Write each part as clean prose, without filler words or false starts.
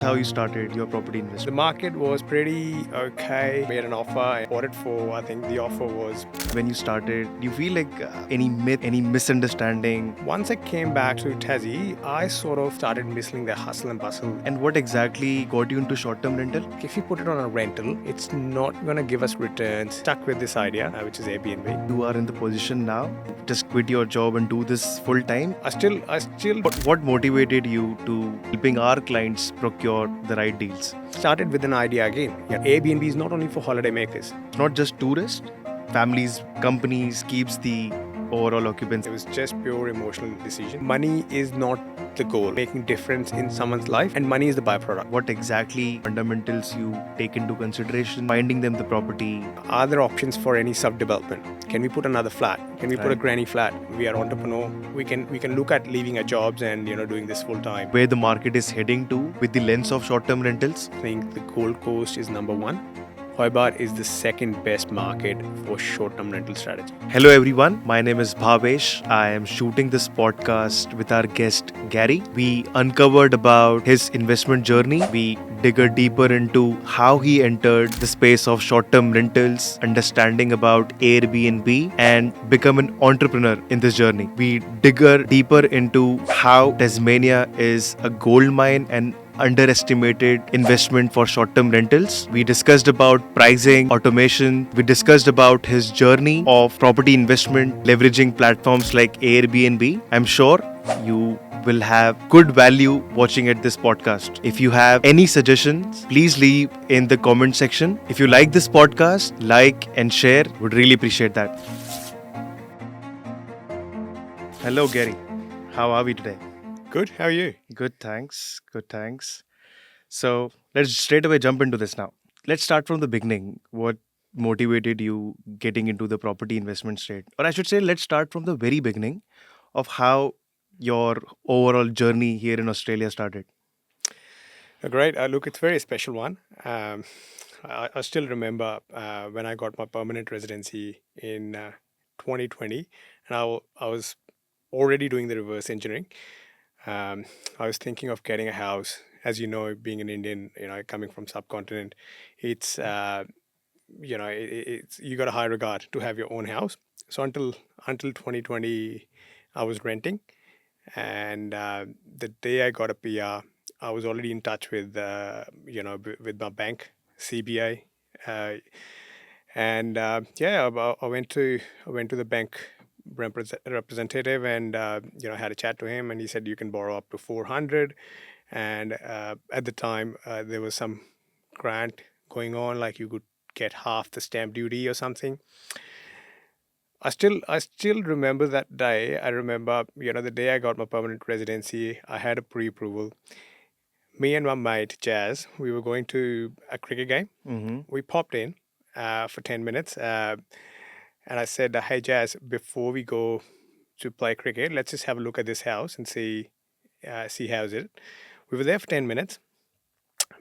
How you started your property The investment? market was pretty okay. Made an offer. I bought it for, I think the offer was. When you started, do you feel like any myth, any misunderstanding? Once I came back to Tassie, I sort of started missing the hustle and bustle. And what exactly got you into short-term rental? If you put it on a rental, it's not going to give us returns. Stuck with this idea, which is Airbnb. You are in the position now, just quit your job and do this full time. I still. What motivated you to helping our clients procure the right deals? Started with an idea again. Yeah, Airbnb is not only for holiday makers. It's not just tourists, families, companies keeps the overall occupancy. It was just pure emotional decision. Money is not the goal. Making difference in someone's life, and money is the byproduct. What exactly fundamentals you take into consideration? Finding them the property. Are there options for any sub-development? Can we put another flat? Can we put a Right. granny flat? We are entrepreneur. We can look at leaving our jobs and doing this full time. Where the market is heading to with the lens of short-term rentals. I think the Gold Coast is number one. Hobart is the second best market for short-term rental strategy. Hello everyone, my name is Bhavesh. I am shooting this podcast with our guest Gary. We uncovered about his investment journey. We dig deeper into how he entered the space of short-term rentals, understanding about Airbnb and become an entrepreneur in this journey. We dig deeper into how Tasmania is a gold mine and underestimated investment for short-term rentals. We discussed about pricing, automation. We discussed about his journey of property investment, leveraging platforms like Airbnb. I'm sure you will have good value watching at this podcast. If you have any suggestions, please leave in the comment section. If you like this podcast, like and share. Would really appreciate that. Hello Gary. How are we today? Good. How are you? Good, thanks. Good, thanks. So let's straight away jump into this now. Let's start from the beginning. What motivated you getting into the property investment state? Or I should say, let's start from the very beginning of how your overall journey here in Australia started. Great. Look, it's a very special one. I still remember when I got my permanent residency in 2020, and I was already doing the reverse engineering. I was thinking of getting a house. As you know, being an Indian, coming from subcontinent, it's it's you got a high regard to have your own house. So until 2020, I was renting, and the day I got a PR, I was already in touch with with my bank, CBA, uh, and I went to the bank representative and had a chat to him, and he said you can borrow up to 400, and at the time there was some grant going on, like you could get half the stamp duty or something. I still remember that day. I remember, the day I got my permanent residency, I had a pre-approval. Me and my mate Jazz, we were going to a cricket game. Mm-hmm. We popped in for 10 minutes, and I said, "Hey Jazz, before we go to play cricket, let's just have a look at this house and see how's it." We were there for 10 minutes,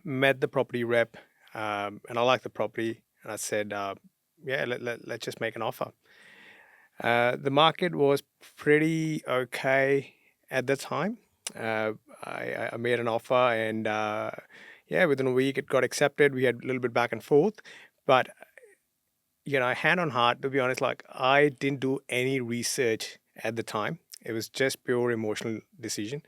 met the property rep, and I liked the property, and I said, "Yeah, let's just make an offer." The market was pretty okay at the time. I made an offer, and yeah, within a week it got accepted. We had a little bit back and forth, but hand on heart, to be honest, like I didn't do any research at the time. It was just pure emotional decision.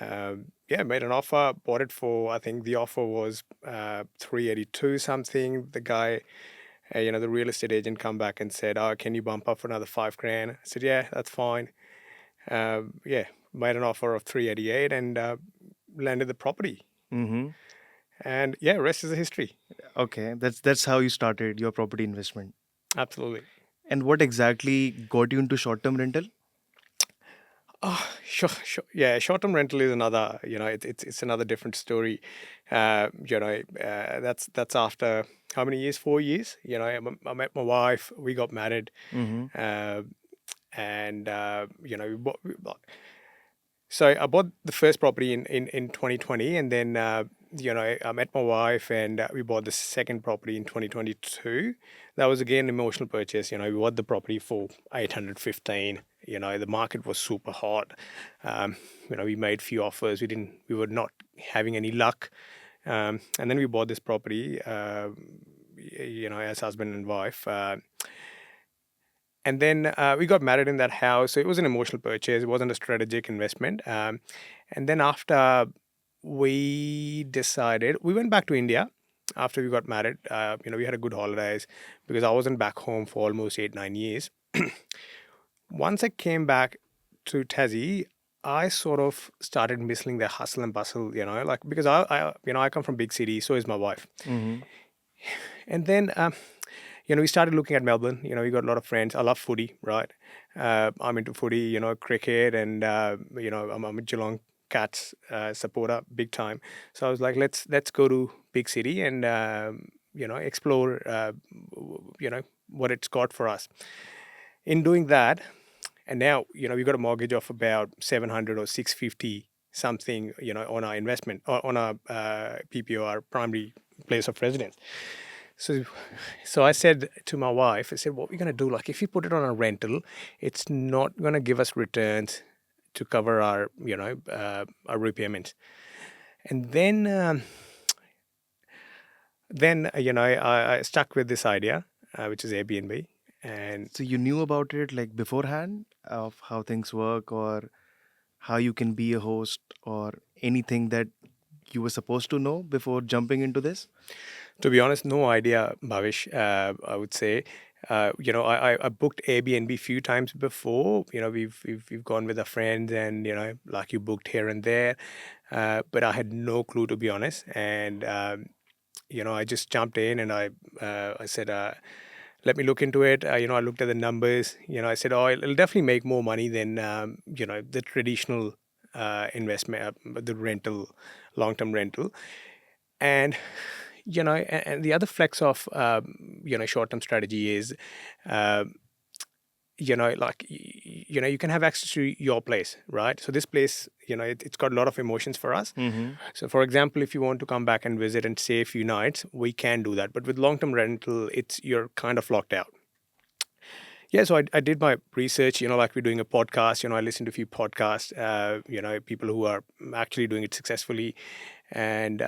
Yeah, made an offer, bought it for, I think the offer was 382 something. The guy, the real estate agent come back and said, "Oh, can you bump up for another 5 grand?" I said, "Yeah, that's fine." Yeah, made an offer of 388 and landed the property. Mm-hmm. And yeah, rest is a history. Okay, that's how you started your property investment. Absolutely. And what exactly got you into short-term rental? Oh, sure. Yeah, short-term rental is another. It's another different story. That's after how many years? 4 years. I met my wife. We got married, Mm-hmm. uh, and so I bought the first property in 2020, and then I met my wife and we bought the second property in 2022. That was again an emotional purchase. We bought the property for 815. The market was super hot. Um, we made few offers. We were not having any luck. And then we bought this property, as husband and wife. And then we got married in that house. So it was an emotional purchase. It wasn't a strategic investment. And then after we decided, we went back to India after we got married. We had a good holidays because I wasn't back home for almost 8, 9 years. Once I came back to Tassie, I sort of started missing the hustle and bustle, like because I come from big city, so is my wife. Mm-hmm. And then we started looking at Melbourne. We got a lot of friends. I love footy, right? I'm into footy, cricket, and I'm a Geelong Cats supporter, big time. So I was like, let's go to big city and explore, what it's got for us. In doing that, and now we got a mortgage of about 700 or 650 something, on our investment or on our PPO, our primary place of residence. So I said to my wife, I said, what we're going to do, like if you put it on a rental, it's not going to give us returns to cover our, our repayments. And then I stuck with this idea, which is Airbnb. And So you knew about it like beforehand of how things work or how you can be a host or anything that you were supposed to know before jumping into this? to be honest, no idea, Bhavish. I would say, I booked Airbnb few times before. We've gone with a friend, and like you booked here and there, but I had no clue, to be honest. And I just jumped in and I said, let me look into it. I looked at the numbers. I said, oh, it'll definitely make more money than the traditional investment, the rental, long-term rental. And and the other flex of short-term strategy is uh, like you can have access to your place, right? So this place, it's got a lot of emotions for us. Mm-hmm. So for example, if you want to come back and visit and stay a few nights, we can do that. But with long-term rental, you're kind of locked out. Yeah, so I did my research, like we're doing a podcast. I listened to a few podcasts, people who are actually doing it successfully. And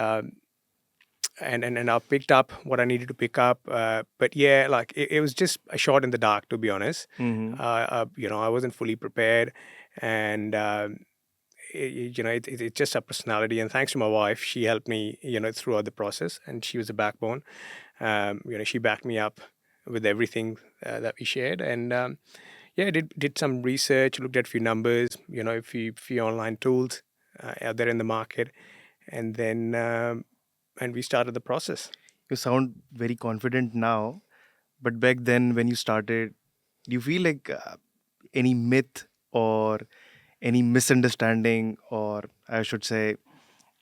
and I picked up what I needed to pick up. But yeah, like it was just a shot in the dark, to be honest. Mm-hmm. I wasn't fully prepared, and it's just a personality. And thanks to my wife, she helped me, throughout the process, and she was a backbone. She backed me up with everything that we shared, and yeah, I did some research, looked at a few numbers, a few online tools out there in the market, and then and we started the process. You sound very confident now, but back then when you started, do you feel like any myth or any misunderstanding, or I should say,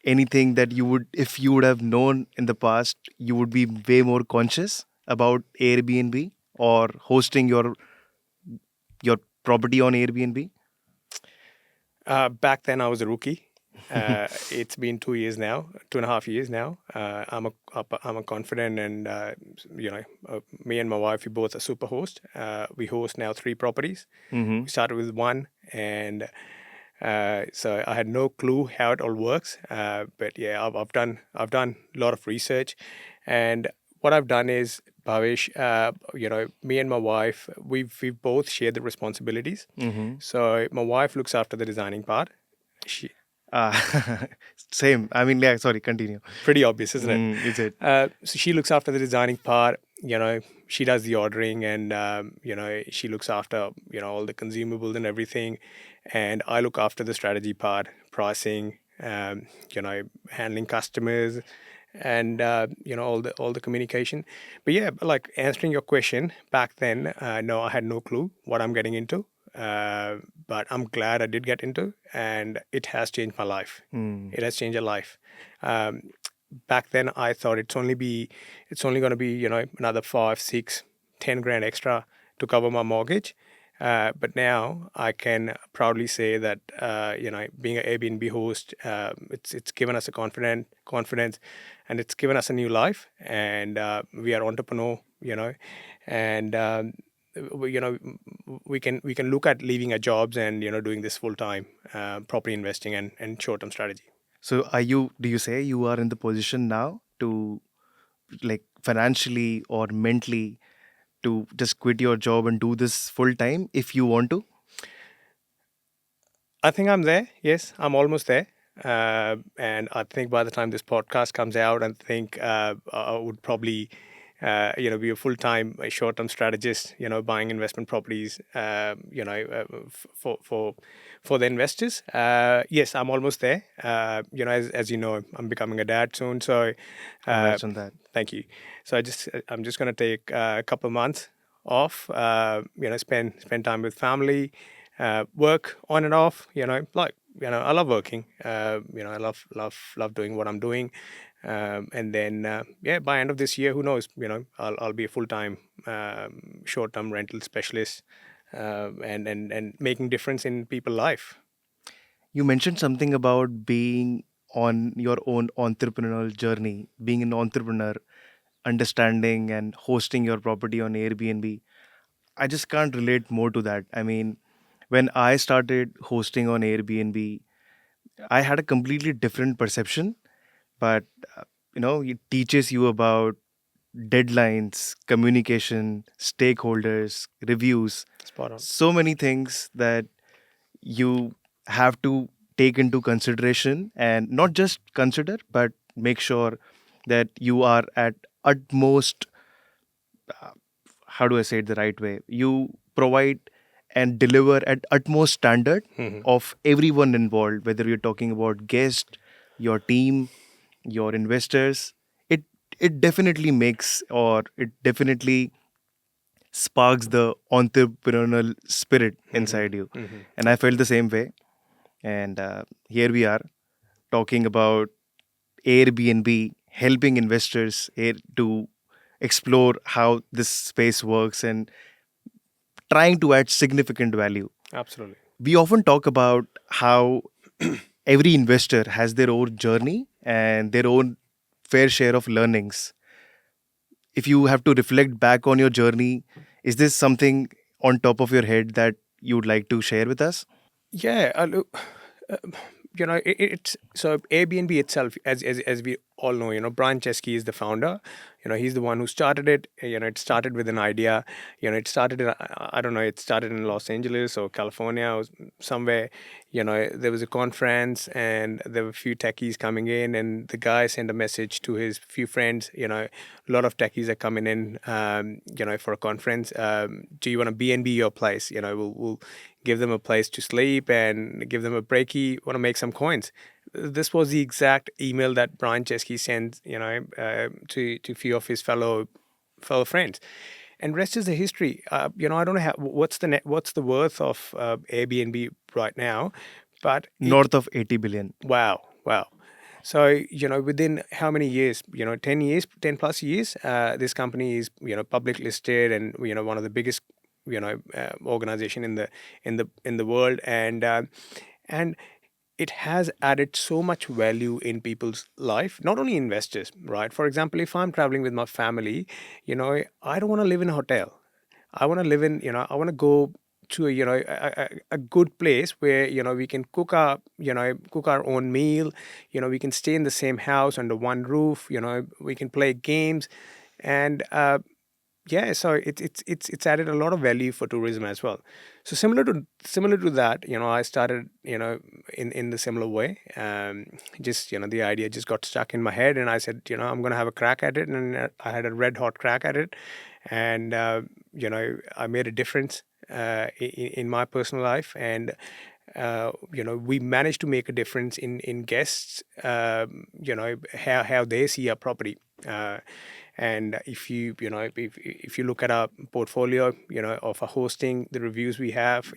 anything that you would, if you would have known in the past, you would be way more conscious about Airbnb or hosting your property on Airbnb? Back then, I was a rookie. It's been 2 years now, 2.5 years now. I'm a confident, and me and my wife, we both are super host. We host now 3 properties. Mm-hmm. We started with one, and so I had no clue how it all works. But yeah, I've done a lot of research, and what I've done is, Bhavesh, me and my wife, we've both shared the responsibilities. Mm-hmm. So my wife looks after the designing part. She Uh, same. I mean, yeah, sorry, continue. Pretty obvious, isn't it? Is it? So she looks after the designing part. She does the ordering, and she looks after all the consumables and everything. And I look after the strategy part, pricing, handling customers, and all the communication. But yeah, like answering your question, back then, no, I had no clue what I'm getting into. But I'm glad I did get into, and it has changed my life. Mm. It has changed a life. Um, Back then, I thought it's only going to be another 5, 6, 10 grand extra to cover my mortgage. But now I can proudly say that being an Airbnb host, it's given us a confidence, and it's given us a new life. And we are entrepreneur, and we can look at leaving our jobs and doing this full time property investing and short term strategy. So do you say you are in the position now to, like, financially or mentally, to just quit your job and do this full time if you want to? I think I'm there. Yes, I'm almost there. And I think by the time this podcast comes out, I think I would probably, be a full-time short-term strategist. Buying investment properties. For the investors. Yes, I'm almost there. As you know, I'm becoming a dad soon. So, uh, Congrats on that. thank you. So I'm just going to take a couple of months off. Spend time with family, work on and off. I love working. I love doing what I'm doing. And then by end of this year, who knows? I'll be a full time short term rental specialist, and making difference in people's life. You mentioned something about being on your own entrepreneurial journey, being an entrepreneur, understanding and hosting your property on Airbnb. I just can't relate more to that. I mean, when I started hosting on Airbnb, I had a completely different perception, but it teaches you about deadlines, communication, stakeholders, reviews, Spot on. so many things that you have to take into consideration, and not just consider, but make sure that you are at utmost, how do I say it the right way? You provide and deliver at utmost standard Mhm. of everyone involved, whether you're talking about guests, your team, your investors. It it definitely makes, or it definitely sparks the entrepreneurial spirit Mhm. inside you. Mhm. And I felt the same way. And here we are talking about Airbnb helping investors to explore how this space works and trying to add significant value. Absolutely. We often talk about how every investor has their own journey and their own fair share of learnings. If you have to reflect back on your journey, is this something on top of your head that you would like to share with us? Yeah, look, uh, it's so Airbnb itself, as we all know, Brian Chesky is the founder. He's the one who started it. It started with an idea. It started in, I don't know, it started in Los Angeles or California or somewhere. There was a conference and there were a few techies coming in, and the guy sent a message to his few friends. A lot of techies are coming in, for a conference. Do you want a B&B your place? We'll give them a place to sleep and give them a breaky. Want to make some coins. This was the exact email that Brian Chesky sent, to few of his fellow friends, and rest is the history. I don't know what's the worth of Airbnb right now, but North of 80 billion. wow. So, within how many years? 10 years, 10 plus years, this company is, public listed and, one of the biggest, organization in the world. And it has added so much value in people's life, not only investors, right? For example, if I'm traveling with my family, I don't want to live in a hotel. I want to live in, I want to go to a good place where, we can cook our own meal. We can stay in the same house under one roof. We can play games, and yeah, so it's added a lot of value for tourism as well. So similar to that, I started, in the similar way. Just, the idea just got stuck in my head, and I said, I'm gonna have a crack at it, and I had a red hot crack at it, and I made a difference in my personal life, and we managed to make a difference in guests, how they see a property. And if if you look at our portfolio, of a hosting, the reviews we have,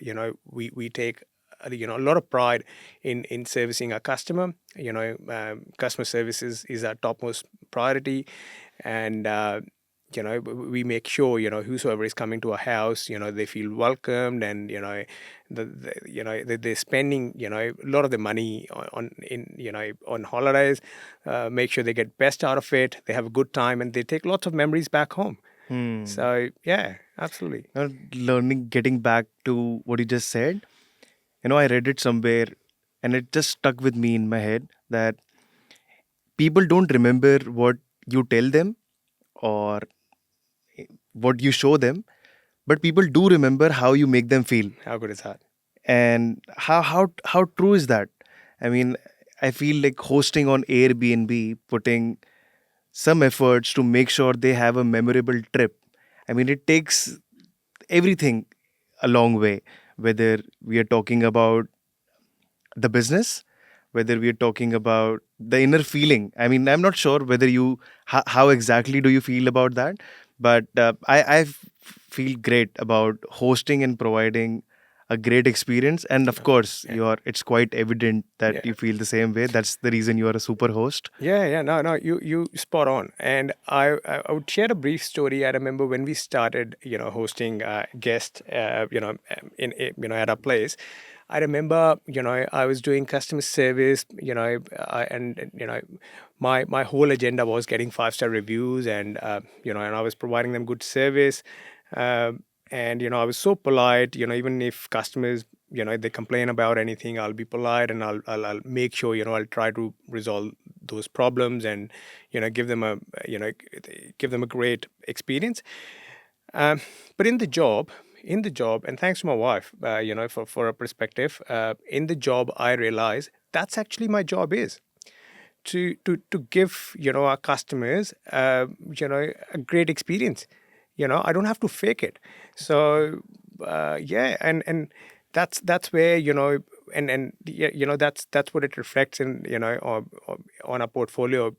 we take a lot of pride in servicing our customer. Customer services is our topmost priority, and we make sure, whosoever is coming to a house, they feel welcomed, and they're spending, a lot of the money on holidays. Make sure they get best out of it. They have a good time, and they take lots of memories back home. Hmm. So yeah, absolutely. Learning, getting back to what you just said, I read it somewhere and it just stuck with me in my head that people don't remember what you tell them or what you show them, but people do remember how you make them feel. How good is that? And how true is that? I mean, I feel like hosting on Airbnb, putting some efforts to make sure they have a memorable trip. I mean, it takes everything a long way, whether we are talking about the business, whether we are talking about the inner feeling. I mean, I'm not sure whether how exactly do you feel about that, but feel great about hosting and providing a great experience. And of course, Yeah. it's quite evident that Yeah. you feel the same way. That's the reason you are a super host. Yeah, no, you spot on. And I would share a brief story. I remember when we started, hosting guests, at our place. I remember, I was doing customer service, and my whole agenda was getting 5-star reviews, and and I was providing them good service. And I was so polite, even if customers, they complain about anything, I'll be polite, and I'll make sure, I'll try to resolve those problems, and give them a you know give them a great experience. um, but in the job, and thanks to my wife, for a perspective, in the job, I realize that's actually my job is to give, our customers, a great experience. I don't have to fake it. So yeah, and that's where, that's what it reflects in, on a portfolio,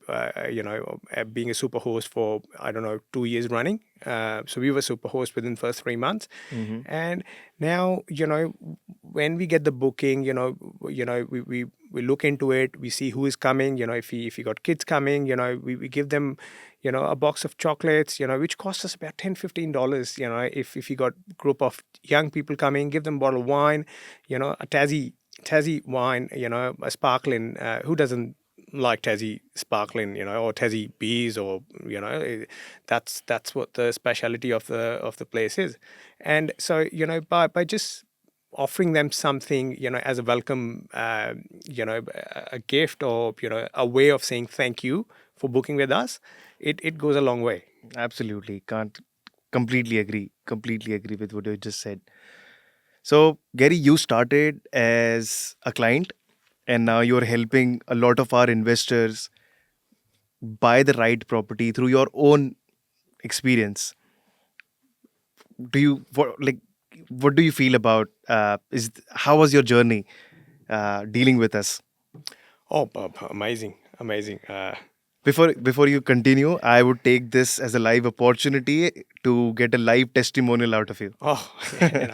being a super host for, I don't know, 2 years running. So we were super host within first 3 months. Hmm. And now, when we get the booking, we look into it, we see who is coming, if he got kids coming, we give them, a box of chocolates, which costs us about $10-15. If you got group of young people coming, give them a bottle of wine, a Tassie wine, a sparkling. Who doesn't like Tassie sparkling, or Tassie bees, or that's what the speciality of the place is. And so, by just offering them something, as a welcome, a gift, or a way of saying thank you for booking with us, it goes a long way. Absolutely. Can't completely agree. Completely agree with what you just said. So, Gary, you started as a client and now you're helping a lot of our investors buy the right property through your own experience. Do you what do you feel about is how was your journey dealing with us? Oh, amazing. Before you continue, I would take this as a live opportunity to get a live testimonial out of you. Oh, and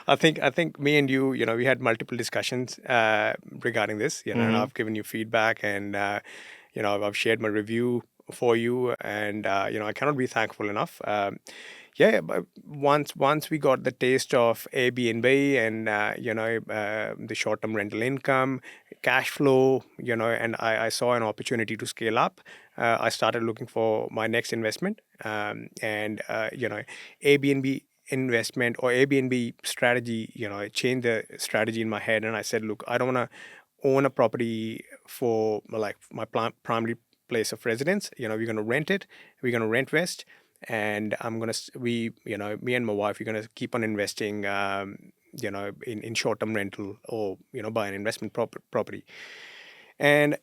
I think me and you, we had multiple discussions regarding this, and Hmm. I've given you feedback, and I've shared my review for you, and I cannot be thankful enough. Yeah, but once we got the taste of Airbnb, and the short-term rental income, cash flow, and I saw an opportunity to scale up. I started looking for my next investment, and Airbnb investment or Airbnb strategy. I changed the strategy in my head, and I said, look, I don't want to own a property for like my primary place of residence. We're going to rent it. We're going to rent west, and me and my wife, we're going to keep on investing, in short-term rental, or buy an investment property. And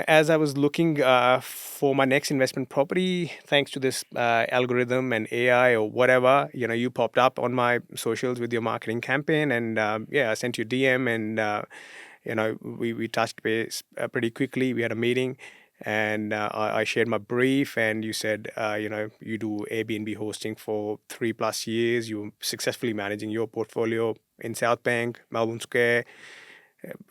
as I was looking for my next investment property, thanks to this algorithm and AI or whatever, you popped up on my socials with your marketing campaign, and yeah, I sent you DM, and we touched base pretty quickly. We had a meeting, and I shared my brief, and you said, you do Airbnb hosting for 3+ years. You're successfully managing your portfolio in South Bank, Melbourne Square,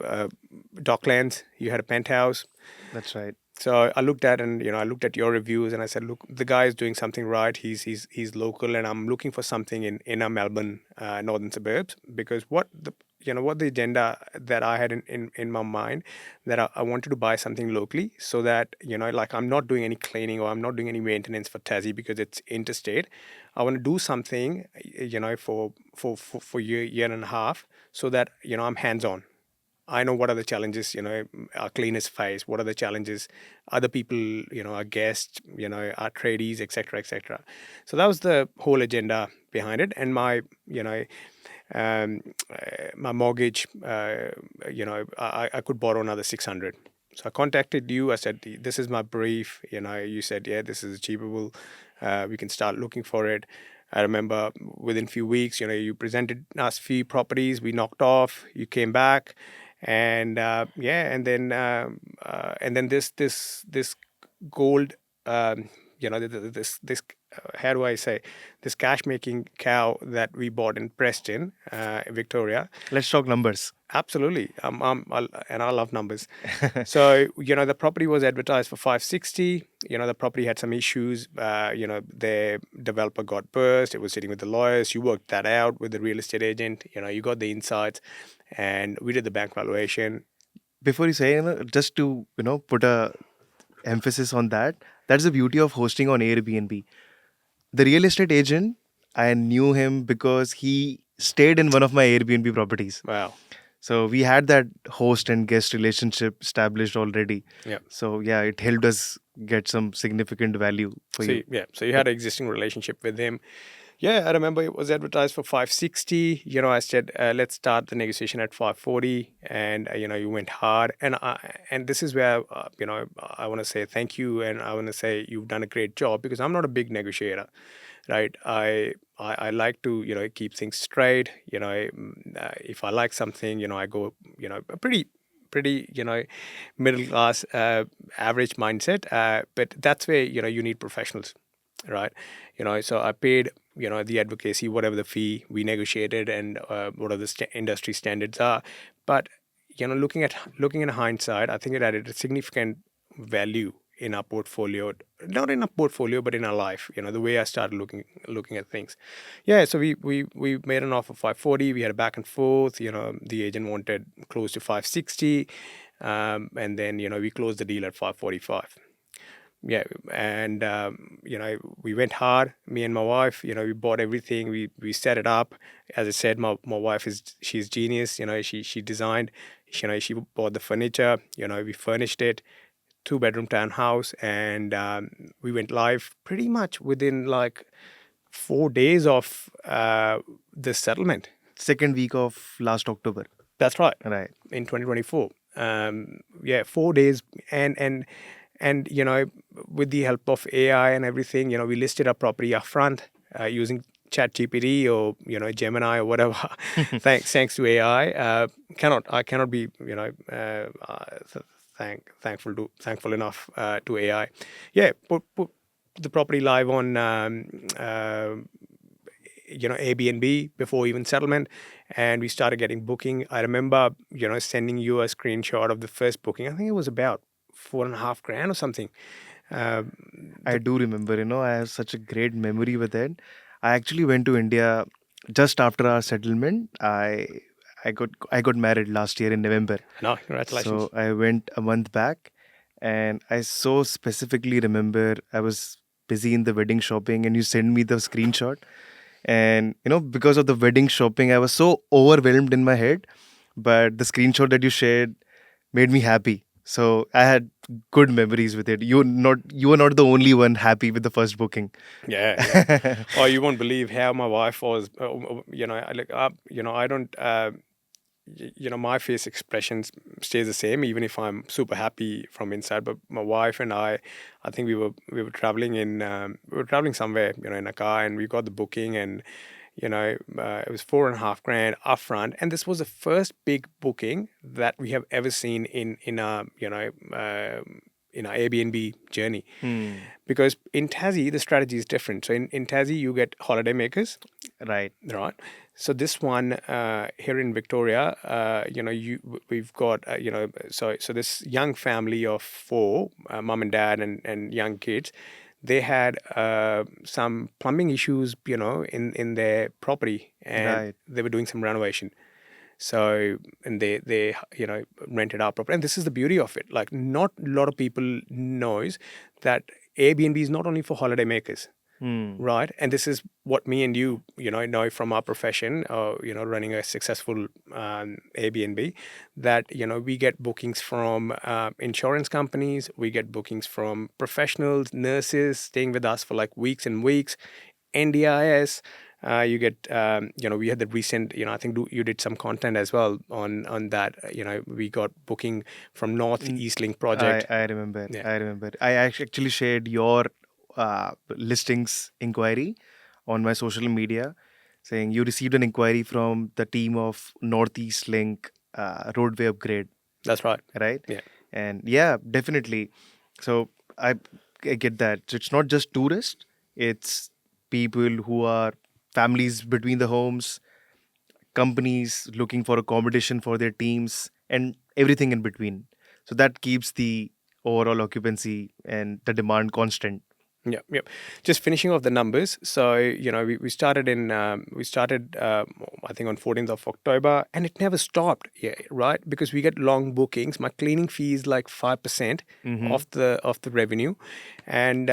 uh, Docklands. You had a penthouse. That's right. So I looked at, and I looked at your reviews, and I said, look, the guy is doing something right. He's local, and I'm looking for something in inner Melbourne, northern suburbs, because what the agenda that I had in my mind, that I wanted to buy something locally, so that like, I'm not doing any cleaning, or I'm not doing any maintenance for Tassie because it's interstate. I want to do something, for year and a half, so that I'm hands on. I know what are the challenges, our cleaners face, what are the challenges other people, our guests, our tradies, etc., etc. So that was the whole agenda behind it. And um, my mortgage, I could borrow another 600. So I contacted you. I said, this is my brief. You said, yeah, this is achievable. We can start looking for it. I remember within few weeks, you presented us few properties. We knocked off. You came back, and yeah, and then this gold, this how do I say, this cash making cow that we bought in Preston, Victoria. Let's talk numbers. Absolutely. And I love numbers. So, the property was advertised for 560. The property had some issues. The developer got burst. It was sitting with the lawyers. You worked that out with the real estate agent. You got the insights, and we did the bank valuation. Before you say, just to put a emphasis on that, that's the beauty of hosting on Airbnb. The real estate agent, I knew him because he stayed in one of my Airbnb properties. Wow. So we had that host and guest relationship established already. Yeah. So yeah, it helped us get some significant value for you. So you had an existing relationship with him. Yeah, I remember it was advertised for 560. I said, let's start the negotiation at 540, and you went hard. And this is where I want to say thank you, and I want to say you've done a great job, because I'm not a big negotiator, right? I like to keep things straight. If I like something, I go a pretty middle class, average mindset. But that's where you need professionals, right? So I paid the advocacy, whatever the fee we negotiated, and whatever the industry standards are. But looking in hindsight, I think it added a significant value in our portfolio, not in our portfolio, but in our life. The way I started looking at things. Yeah, so we made an offer 540. We had a back and forth. The agent wanted close to 560, and then we closed the deal at 545. Yeah, and we went hard, me and my wife. We bought everything, we set it up. As I said, my wife she's genius. She designed, she bought the furniture. We furnished it, 2-bedroom townhouse, and we went live pretty much within like 4 days of the settlement. Second week of last October. That's right. Right. In 2024. Yeah, 4 days. And with the help of AI and everything, we listed our property up front, using ChatGPT or Gemini or whatever. thanks to AI. I cannot be thankful enough to AI. Yeah, put the property live on Airbnb before even settlement, and we started getting booking. I remember sending you a screenshot of the first booking. I think it was about $4.5 grand or something. I do remember, I have such a great memory with it. I actually went to India just after our settlement. I got married last year in November. No, congratulations. So I went a month back, and I so specifically remember I was busy in the wedding shopping, and you sent me the screenshot. And because of the wedding shopping, I was so overwhelmed in my head, but the screenshot that you shared made me happy. So I had good memories with it. You were not the only one happy with the first booking. Yeah. Oh, you won't believe how my wife was. I don't. My face expressions stays the same, even if I'm super happy from inside. But my wife and I think we were traveling somewhere, in a car, and we got the booking, and it was $4.5 grand upfront, and this was the first big booking that we have ever seen in Airbnb journey. Hmm. Because in Tassie, the strategy is different. So in Tassie, you get holiday makers, Right. right? So this one here in Victoria, we've got so this young family of four, mom and dad and young kids, they had some plumbing issues, in their property, and Right. they were doing some renovation. So and they rented our property, and this is the beauty of it. Like, not a lot of people knows that Airbnb is not only for holiday makers. Hmm. Right. And this is what me and know from our profession, running a successful Airbnb, that, we get bookings from insurance companies, we get bookings from professionals, nurses staying with us for like weeks and weeks, NDIS. You get, we had the recent, I think you did some content as well on that. We got booking from North Mm, East Link I project. I remember. Yeah, I remember. I actually shared your listings inquiry on my social media, saying you received an inquiry from the team of Northeast Link roadway upgrade, that's right. right? Yeah. And yeah, definitely. So I, I get that. So it's not just tourists; it's people who are families between the homes, companies looking for accommodation for their teams, and everything in between. So that keeps the overall occupancy and the demand constant. Yep, yep. Just finishing off the numbers. So, we started I think on 14th of October, and it never stopped. Yeah, right. Because we get long bookings. My cleaning fee is like 5% Mm-hmm. of the revenue, and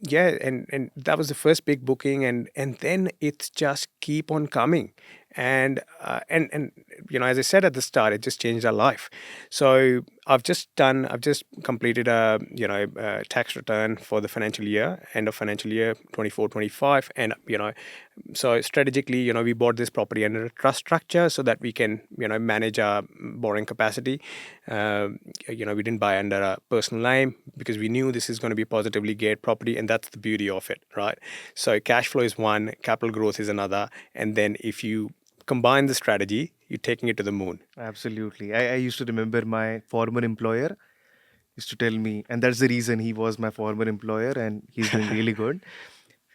yeah, and that was the first big booking, and then it's just keep on coming, and as I said at the start, it just changed our life. So I've just completed a tax return for the financial year, end of financial year 24-25, and so strategically, we bought this property under a trust structure so that we can, manage our borrowing capacity. We didn't buy under a personal name because we knew this is going to be positively geared property, and that's the beauty of it, right? So cash flow is one, capital growth is another, and then if you combine the strategy, you're taking it to the moon. Absolutely. I used to remember my former employer used to tell me, and that's the reason he was my former employer and he's doing really good.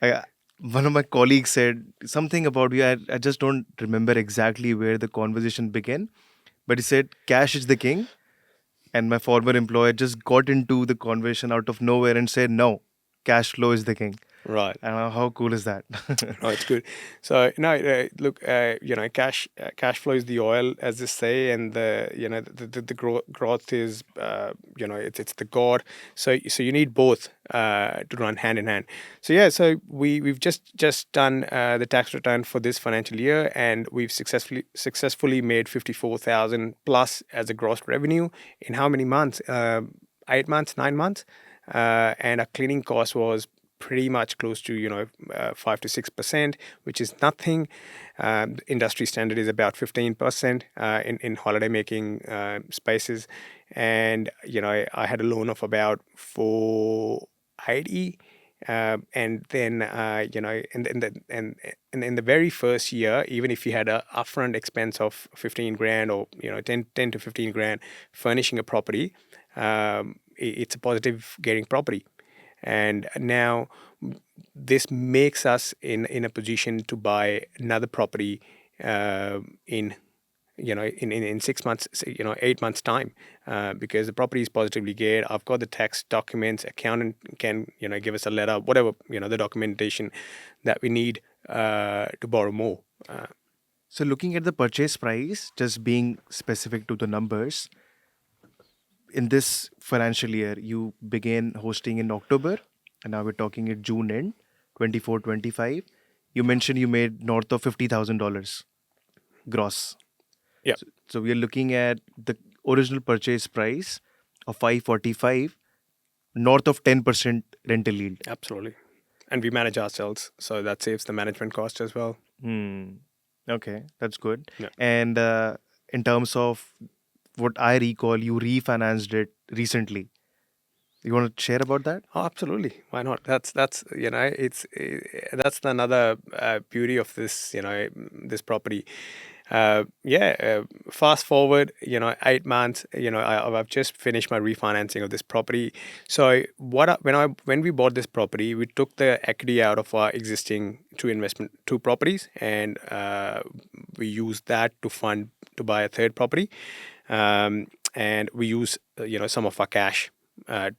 I, one of my colleagues said something about you. I just don't remember exactly where the conversation began, but he said, cash is the king. And my former employer just got into the conversation out of nowhere and said, no, cash flow is the king. Right. And how cool is that? No, it's good. So no, look, cash flow is the oil, as they say, and the growth is, it's the god. So you need both to run hand in hand. So yeah, so we've just done the tax return for this financial year, and we've successfully made 54,000 plus as a gross revenue in how many months? 8 months, 9 months, and our cleaning cost was pretty much close to 5 to 6%, which is nothing. Industry standard is about 15% in holiday making spaces, and I had a loan of about 480. And then and in the very first year, even if you had a upfront expense of 15 grand, or 10 to 15 grand furnishing a property, it's a positive getting property. And now this makes us in a position to buy another property in in 6 months, 8 months time, because the property is positively geared. I've got the tax documents, accountant can give us a letter, whatever the documentation that we need to borrow more. So, looking at the purchase price, just being specific to the numbers, in this financial year, you began hosting in October, and now we're talking at June end, 24-25. You mentioned you made north of $50,000 gross. Yeah, So we are looking at the original purchase price of 545, north of 10% rental yield. absolutely. And we manage ourselves, so that saves the management cost as well. Hmm. Okay, that's good. Yeah. And in terms of what I recall, you refinanced it recently. You want to share about that? Oh, absolutely. Why not? That's it's that's another beauty of this this property. Fast forward, 8 months. I've just finished my refinancing of this property. So when we bought this property, we took the equity out of our existing two properties, and we used that to buy a third property. And we use some of our cash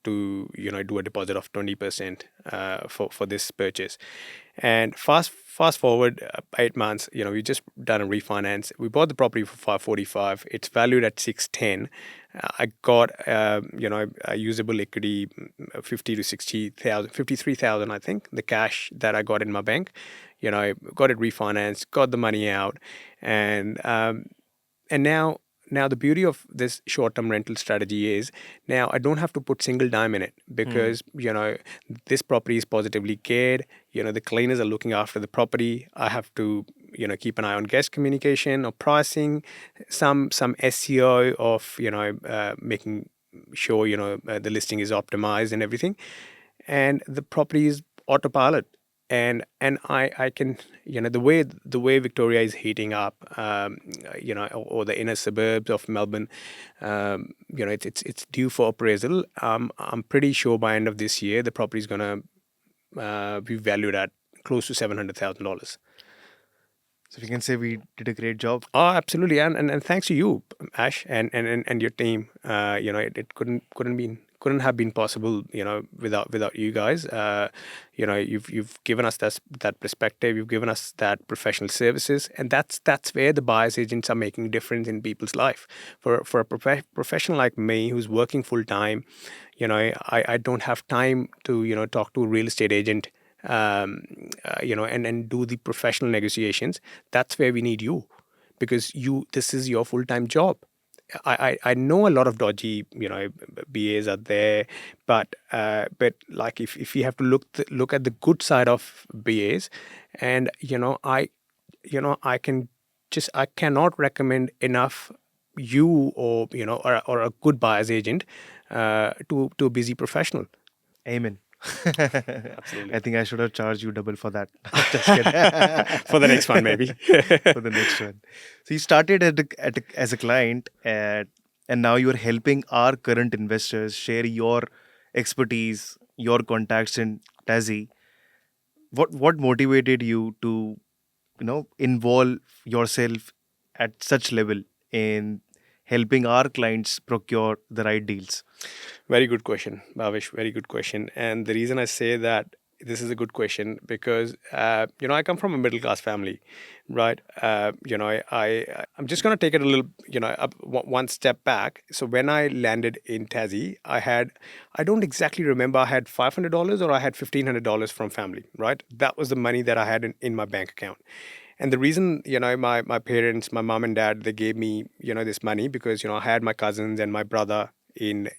to do a deposit of 20% for this purchase. And fast forward 8 months, we just done a refinance. We bought the property for 545. It's valued at 610. I got a usable equity 50 to 60,000, 53,000, I think, the cash that I got in my bank. Got it refinanced, got the money out, and now the beauty of this short-term rental strategy is now I don't have to put single dime in it, Hmm. because this property is positively cared. The cleaners are looking after the property. I have to keep an eye on guest communication or pricing, some SEO of making sure the listing is optimized and everything, and the property is autopilot. And I can, the way Victoria is heating up, or the inner suburbs of Melbourne, it's due for appraisal. I'm pretty sure by end of this year the property is gonna be valued at close to $700,000. So we can say we did a great job. Oh, absolutely, and thanks to you, Ash, and your team. It couldn't have been possible, without you guys. You've given us that perspective. You've given us that professional services, and that's where the buyers agents are making a difference in people's life. For a professional like me who's working full time, I don't have time to talk to a real estate agent, and do the professional negotiations. That's where we need you, because this is your full-time job. I know a lot of dodgy BAs out there, but like if you have to look at the good side of BAs, and I cannot recommend enough you, or a good buyer's agent to a busy professional. Amen. Absolutely. I think I should have charged you double for that. Just kidding. For the next one, maybe. For the next one. So you started as a client, and now you're helping our current investors share your expertise, your contacts in Tassie. What motivated you to involve yourself at such level in helping our clients procure the right deals? Very good question, Bhavesh. Very good question. And the reason I say that this is a good question, because I come from a middle class family, right? I'm just going to take it a little, one step back. So when I landed in Tassie, I don't exactly remember, I had $500 or I had $1,500 from family, right? That was the money that I had in my bank account. And the reason, my parents, my mom and dad, they gave me, this money, because, I had my cousins and my brother in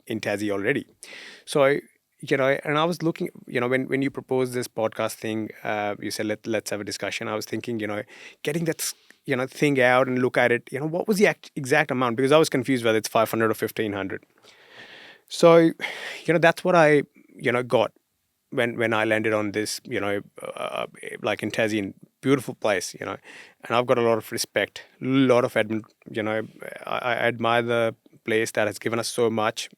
Tassie already. So and I was looking, when you proposed this podcast thing, you said let's have a discussion. I was thinking, getting that thing out and look at it. What was the exact amount? Because I was confused whether it's 500 or 1,500. So that's what I got when I landed on this, like in Tassie, in beautiful place, and I've got a lot of respect, a lot of I admire the place that has given us so much.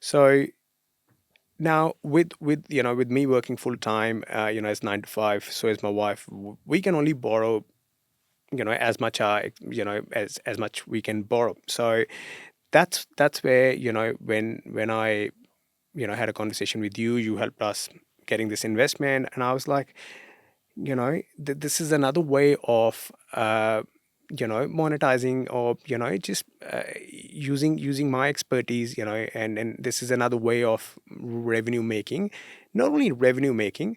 So now with me working full time, as 9 to 5, so is my wife. We can only borrow, as much, as much we can borrow. So that's where when I had a conversation with you, you helped us getting this investment, and I was like, this is another way of monetizing, or just using my expertise, and this is another way of revenue making. Not only revenue making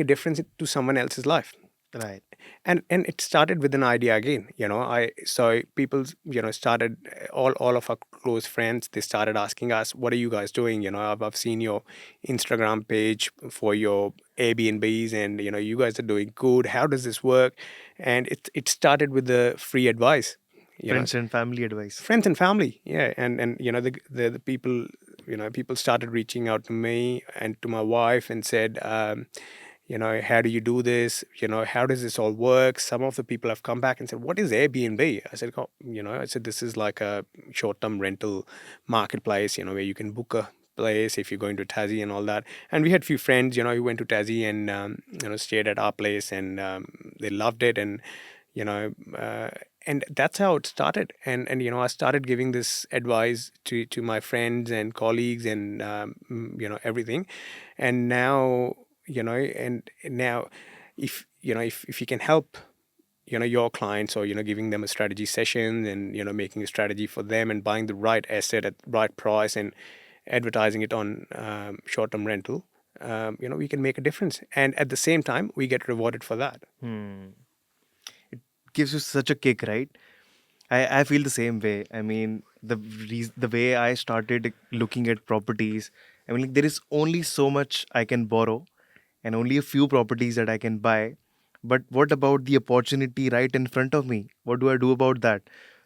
a difference to someone else's life. Right. And it started with an idea again. I so people started, all of our close friends, they started asking us, what are you guys doing? I've seen your Instagram page for your Airbnbs, and you guys are doing good. How does this work? And it started with the free advice. you know Friends and family advice. Friends and family, yeah. And the people, people started reaching out to me and to my wife and said, how do you do this? How does this all work? Some of the people have come back and said, what is Airbnb? I said, this is like a short-term rental marketplace, where you can book a place if you're going to Tassie and all that. And we had few friends, who went to Tassie and, stayed at our place, and they loved it. And, you know, uh, and that's how it started. And I started giving this advice to my friends and colleagues and, everything. And now, and now if you can help your clients, or giving them a strategy session, and making a strategy for them, and buying the right asset at the right price, and advertising it on short-term rental, we can make a difference, and at the same time we get rewarded for that. Gives you such a kick, right? I feel the same way. I mean, the way I started looking at properties, I mean, like, there is only so much I can borrow and only a few properties that I can buy. But what about the opportunity right in front of me? What do I do about that?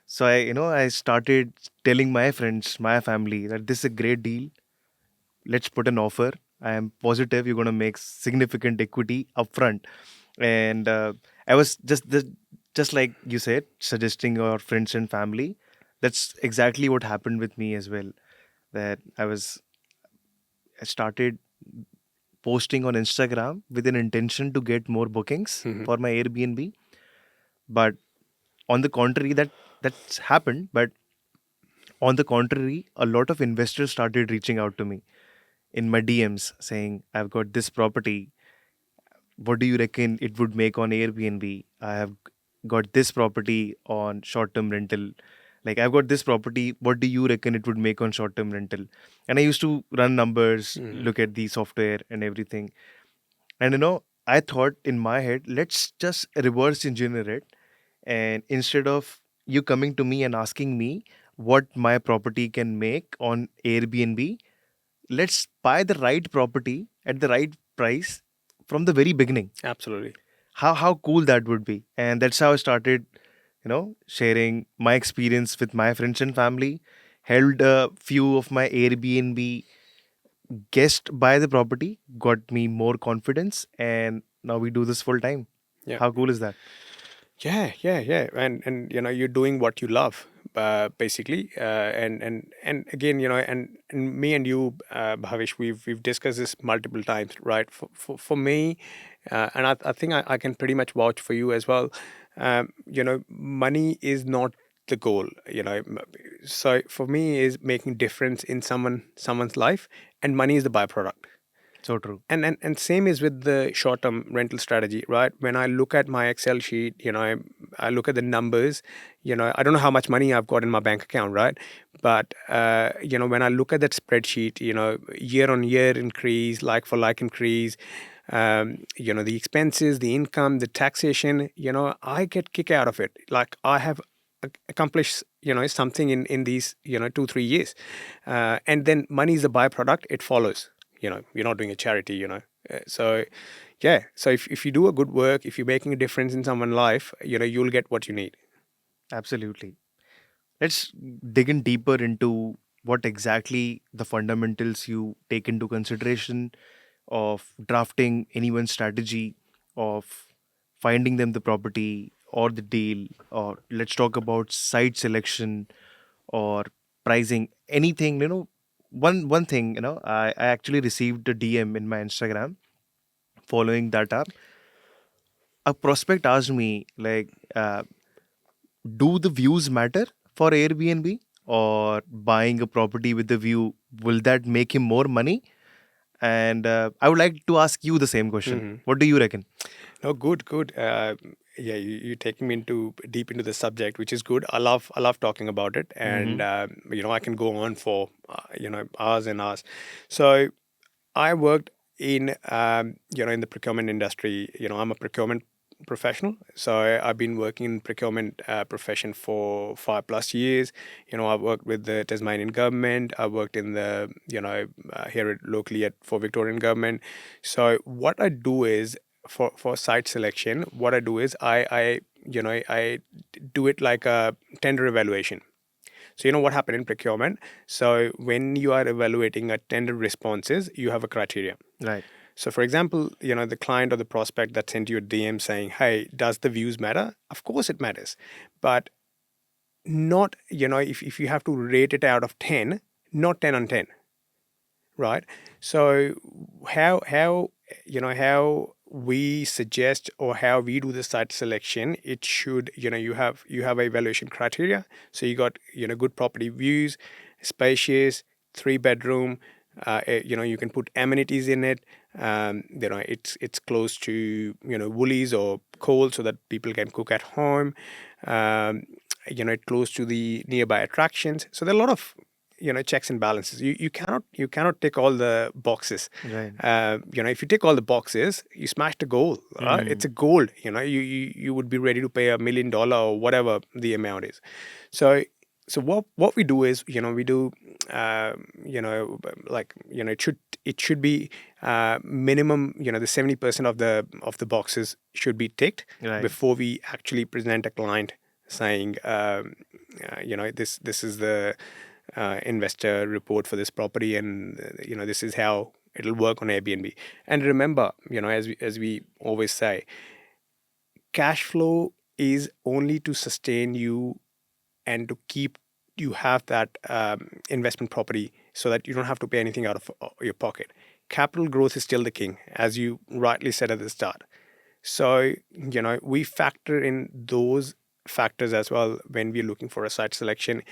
So I started telling my friends, my family, that this is a great deal. Let's put an offer. I am positive you're going to make significant equity upfront. And I was just like you said, suggesting your friends and family. That's exactly what happened with me as well. That I started posting on Instagram with an intention to get more bookings Hmm. for my Airbnb. But on the contrary, that's happened. But on the contrary, a lot of investors started reaching out to me in my DMs saying, "I've got this property. What do you reckon it would make on Airbnb? I have got this property on short-term rental. Like, I've got this property. What do you reckon it would make on short-term rental?" And I used to run numbers, Hmm. look at the software and everything. And I thought in my head, let's just reverse engineer it. And instead of you coming to me and asking me what my property can make on Airbnb, let's buy the right property at the right price from the very beginning. Absolutely. How cool that would be. And that's how I started, sharing my experience with my friends and family, held a few of my Airbnb guests buy the property, got me more confidence, and now we do this full time. Yeah. How cool is that? Yeah. And you're doing what you love, basically. And again, and me and you, Bhavish, we've discussed this multiple times, right? For me, and I think I can pretty much vouch for you as well. Money is not the goal. So for me, is making difference in someone's life, and money is the byproduct. So true. And same is with the short term rental strategy, right? When I look at my Excel sheet, I look at the numbers. I don't know how much money I've got in my bank account, right? But when I look at that spreadsheet, year on year increase, like for like increase, the expenses, the income, the taxation, I get kick out of it. Like, I have accomplished something in these 2-3 years, and then money is a byproduct, it follows. You're not doing a charity. So yeah, so if you do a good work, if you're making a difference in someone's life, you'll get what you need. Absolutely. Let's dig in deeper into what exactly the fundamentals you take into consideration of drafting anyone's strategy, of finding them the property or the deal, or let's talk about site selection or pricing, anything. One thing, I actually received a DM in my Instagram following that up. A prospect asked me, like, do the views matter for Airbnb, or buying a property with the view, will that make him more money? And I would like to ask you the same question. Hmm. What do you reckon? No, good. Yeah, you're taking me into deep into the subject, which is good. I love talking about it, and Mm-hmm. I can go on for hours and hours. So I worked in the procurement industry. I'm a procurement professional, so I've been working in procurement profession for 5+ years. I've worked with the Tasmanian government. I worked in the here locally for Victorian government. So what I do is, for site selection, what I do is I do it like a tender evaluation. So what happened in procurement? So when you are evaluating a tender responses, you have a criteria. Right. So, for example, the client or the prospect that sent you a DM saying, "Hey, does the views matter?" Of course, it matters, but not, if you have to rate it out of 10, not 10 on 10, right? So how we suggest or how we do the site selection, it should, you have a evaluation criteria. So you got, good property views, spacious, 3 bedroom, you can put amenities in it. It's close to, Woolies or Coles so that people can cook at home. um, it's close to the nearby attractions. So there are a lot of, checks and balances. You cannot tick all the boxes. Right. If you tick all the boxes, you smash the goal. It's a gold. You would be ready to pay $1 million or whatever the amount is. So what we do is, we do, it should be minimum, the 70% of the boxes should be ticked Right. before we actually present a client saying, this is the investor report for this property, and this is how it'll work on Airbnb. And remember, as we always say, cash flow is only to sustain you and to keep you have that investment property so that you don't have to pay anything out of your pocket. Capital growth is still the king, as you rightly said at the start. So, we factor in those factors as well when we're looking for a site selection.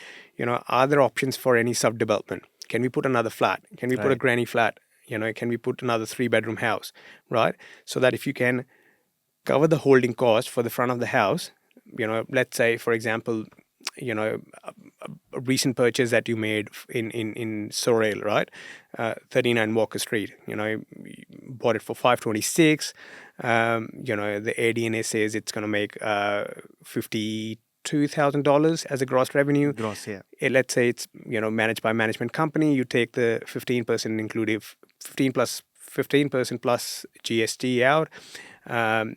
Are there options for any subdevelopment? Can we put another flat? Can we put a Right. granny flat? Can we put another 3 bedroom house? Right? So that if you can cover the holding cost for the front of the house, let's say, for example, a recent purchase that you made in Sorel, right? 39 Walker Street. You bought it for 526. The ADNA says it's going to make $52,000 as a gross revenue. Gross, yeah. Let's say it's, managed by management company. You take the 15% inclusive, 15% plus GST out.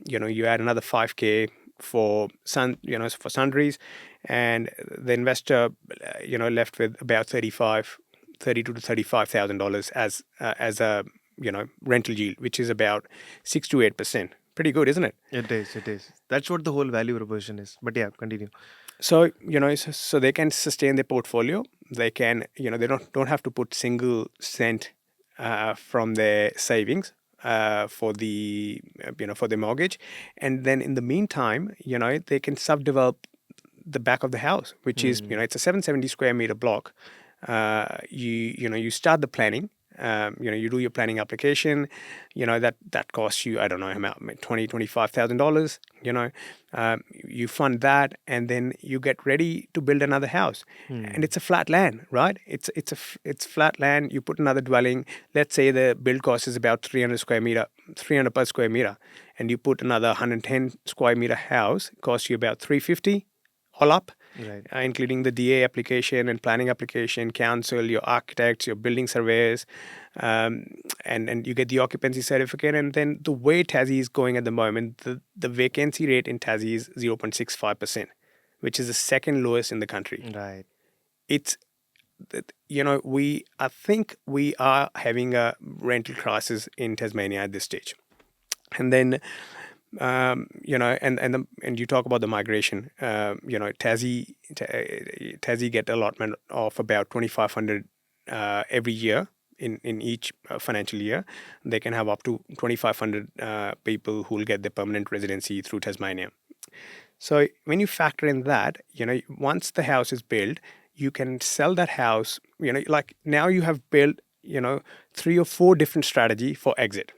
You add another 5K for for sundries, and the investor, left with about 32 to $35,000 as a, rental yield, which is about 6 to 8%. Pretty good, isn't it? It is. It is. That's what the whole value proposition is. But yeah, continue. So, so they can sustain their portfolio. They can, they don't have to put single cent from their savings for the, for the mortgage. And then in the meantime, they can subdevelop the back of the house, which is, it's a 770 square meter block. You start the planning. You do your planning application. That costs you, I don't know, about $25,000. You fund that, and then you get ready to build another house. And it's a flat land, right? It's flat land. You put another dwelling. Let's say the build cost is about 300 per square meter, and you put another 110 square meter house. It costs you about 350 all up, Right. including the DA application and planning application, council, your architects, your building surveyors, and you get the occupancy certificate. And then the way Tassie is going at the moment, the vacancy rate in Tassie is 0.65%, which is the second lowest in the country. Right. It's, I think we are having a rental crisis in Tasmania at this stage. And then, and you talk about the migration. Tassie get allotment of about 2,500 every year in each financial year. They can have up to 2,500 people who will get their permanent residency through Tasmania. So when you factor in that, once the house is built, you can sell that house. Like now you have built, 3 or 4 different strategy for exit.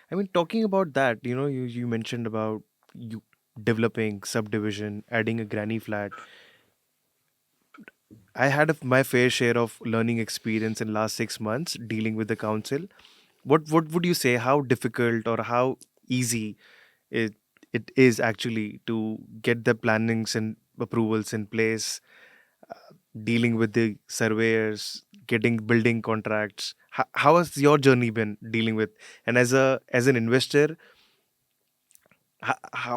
I mean, talking about that, you mentioned about you developing subdivision, adding a granny flat. I had my fair share of learning experience in last 6 months dealing with the council. What would you say? How difficult or how easy it it is actually to get the plannings and approvals in place, dealing with the surveyors, getting building contracts? How has your journey been dealing with? And as an investor,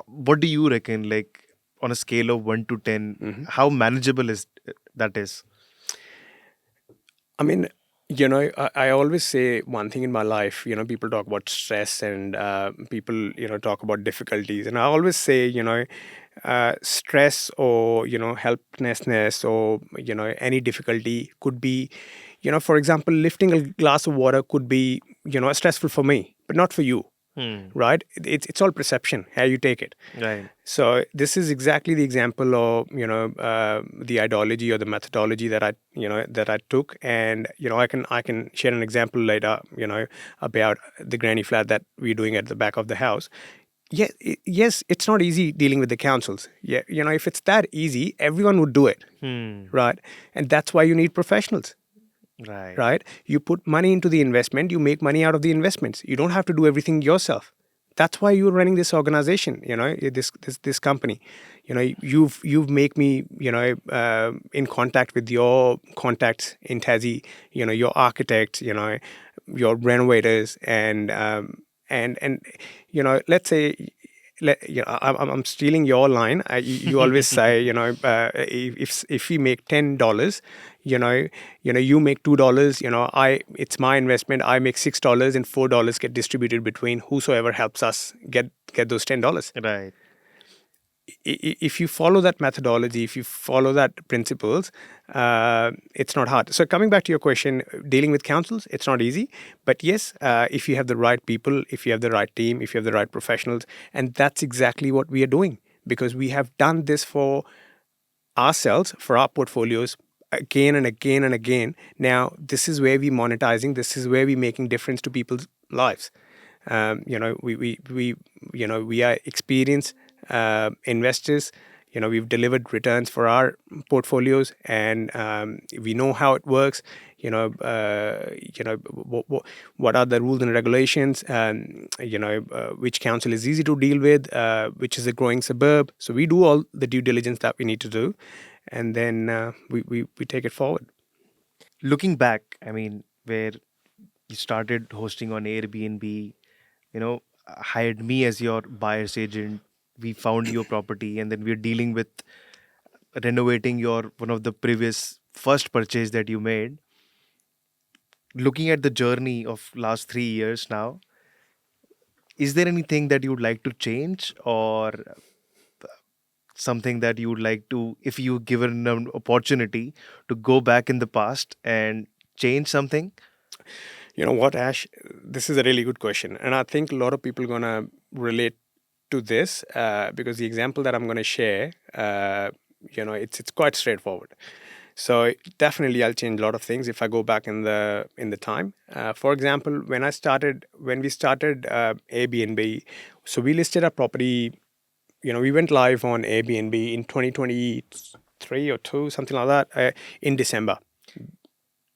what do you reckon? Like on a scale of 1 to 10, Mm-hmm. how manageable is that is? I mean, I always say one thing in my life. People talk about stress and people, talk about difficulties. And I always say, stress or, helplessness or, any difficulty could be, for example, lifting a glass of water could be, stressful for me, but not for you, Hmm. right? It's all perception, how you take it. Right. So this is exactly the example of the ideology or the methodology that I took, and I can share an example later about the granny flat that we're doing at the back of the house. Yeah, yes, it's not easy dealing with the councils. Yeah, if it's that easy, everyone would do it, Hmm. right? And that's why you need professionals, Right. right? You put money into the investment, you make money out of the investments. You don't have to do everything yourself. That's why you're running this organization, this company. You've make me, in contact with your contacts in Tassie, your architects, your renovators, and let's say. I'm stealing your line. You always say, if we make $10, you know, you make $2. It's my investment. I make $6, and $4 get distributed between whosoever helps us get those $10. Right. If you follow that methodology, if you follow that principles, it's not hard. So coming back to your question, dealing with councils, it's not easy. But yes, if you have the right people, if you have the right team, if you have the right professionals, and that's exactly what we are doing, because we have done this for ourselves, for our portfolios, again and again and again. Now, this is where we monetizing. This is where we making difference to people's lives. We are experienced investors. We've delivered returns for our portfolios, and we know how it works. What are the rules and regulations, and which council is easy to deal with, which is a growing suburb. So we do all the due diligence that we need to do, and then we take it forward. Looking back, I mean, where you started hosting on Airbnb, hired me as your buyer's agent. We found your property, and then we're dealing with renovating your one of the previous first purchase that you made. Looking at the journey of last 3 years now, is there anything that you would like to change, or something that you would like to, if you given an opportunity to go back in the past and change something? You know what, Ash? This is a really good question, and I think a lot of people are gonna relate to this because the example that I'm gonna share, it's quite straightforward. So definitely, I'll change a lot of things if I go back in the time. For example, when we started Airbnb, so we listed our property. We went live on Airbnb in 2023 or two, something like that, in December.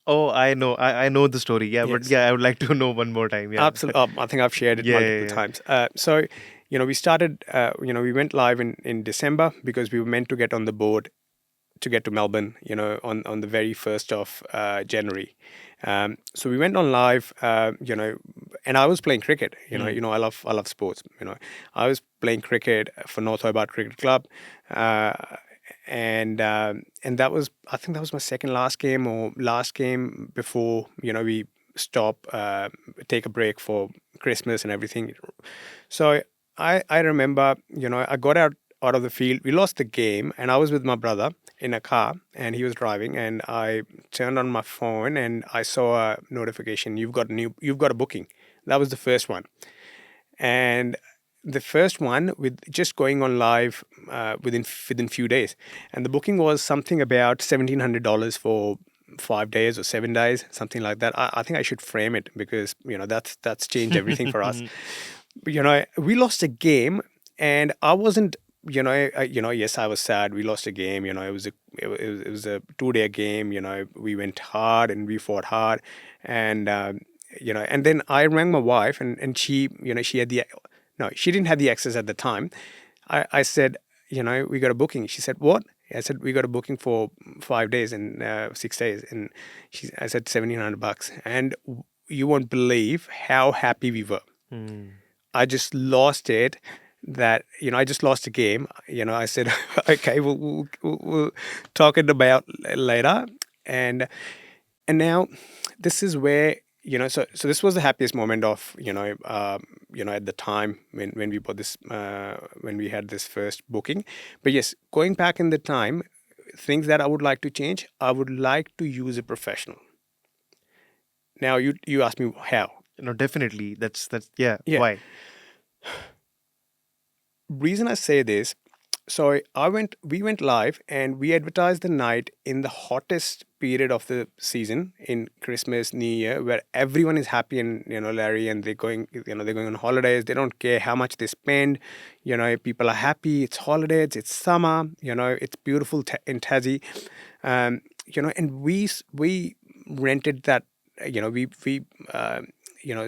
Oh, I know the story. Yeah, but Yes. yeah, I would like to know one more time. Yeah. Absolutely. I think I've shared it Yeah, yeah, multiple yeah. times. So, we started, we went live in December because we were meant to get on the board to get to Melbourne, on the very 1st of January. So we went on live, and I was playing cricket. Hmm. I love sports. I was playing cricket for North Hobart Cricket Club, uh, and that was, I think that was my second last game or last game before we stop, take a break for Christmas and everything. So I remember, I got out of the field. We lost the game, and I was with my brother in a car, and he was driving, and I turned on my phone, and I saw a notification. You've got a booking. That was the first one, and the first one with just going on live within few days, and the booking was something about $1,700 for 5 days or 7 days, something like that. I think I should frame it because that's changed everything for us. We lost a game, and I wasn't. Yes, I was sad. We lost a game. It was a 2-day game. We went hard and we fought hard, and and then I rang my wife, and she, she had the, no, she didn't have the access at the time. I said, we got a booking. She said, what? I said, we got a booking for 5 days and 6 days, and I said $1,700, and you won't believe how happy we were. Hmm. I just lost it. I just lost a game. I said, okay, we'll talk it about later. And And now this is where, so this was the happiest moment of, at the time when we bought this, when we had this first booking. But yes, going back in the time, things that I would like to change, I would like to use a professional. Now you asked me how. Definitely. That's yeah. Yeah. Why? Reason I say this, so we went live and we advertised the night in the hottest period of the season, in Christmas, New Year, where everyone is happy and, Larry, and they're going on holidays. They don't care how much they spend. People are happy. It's holidays. It's summer. It's beautiful in Tassie. And we rented that. We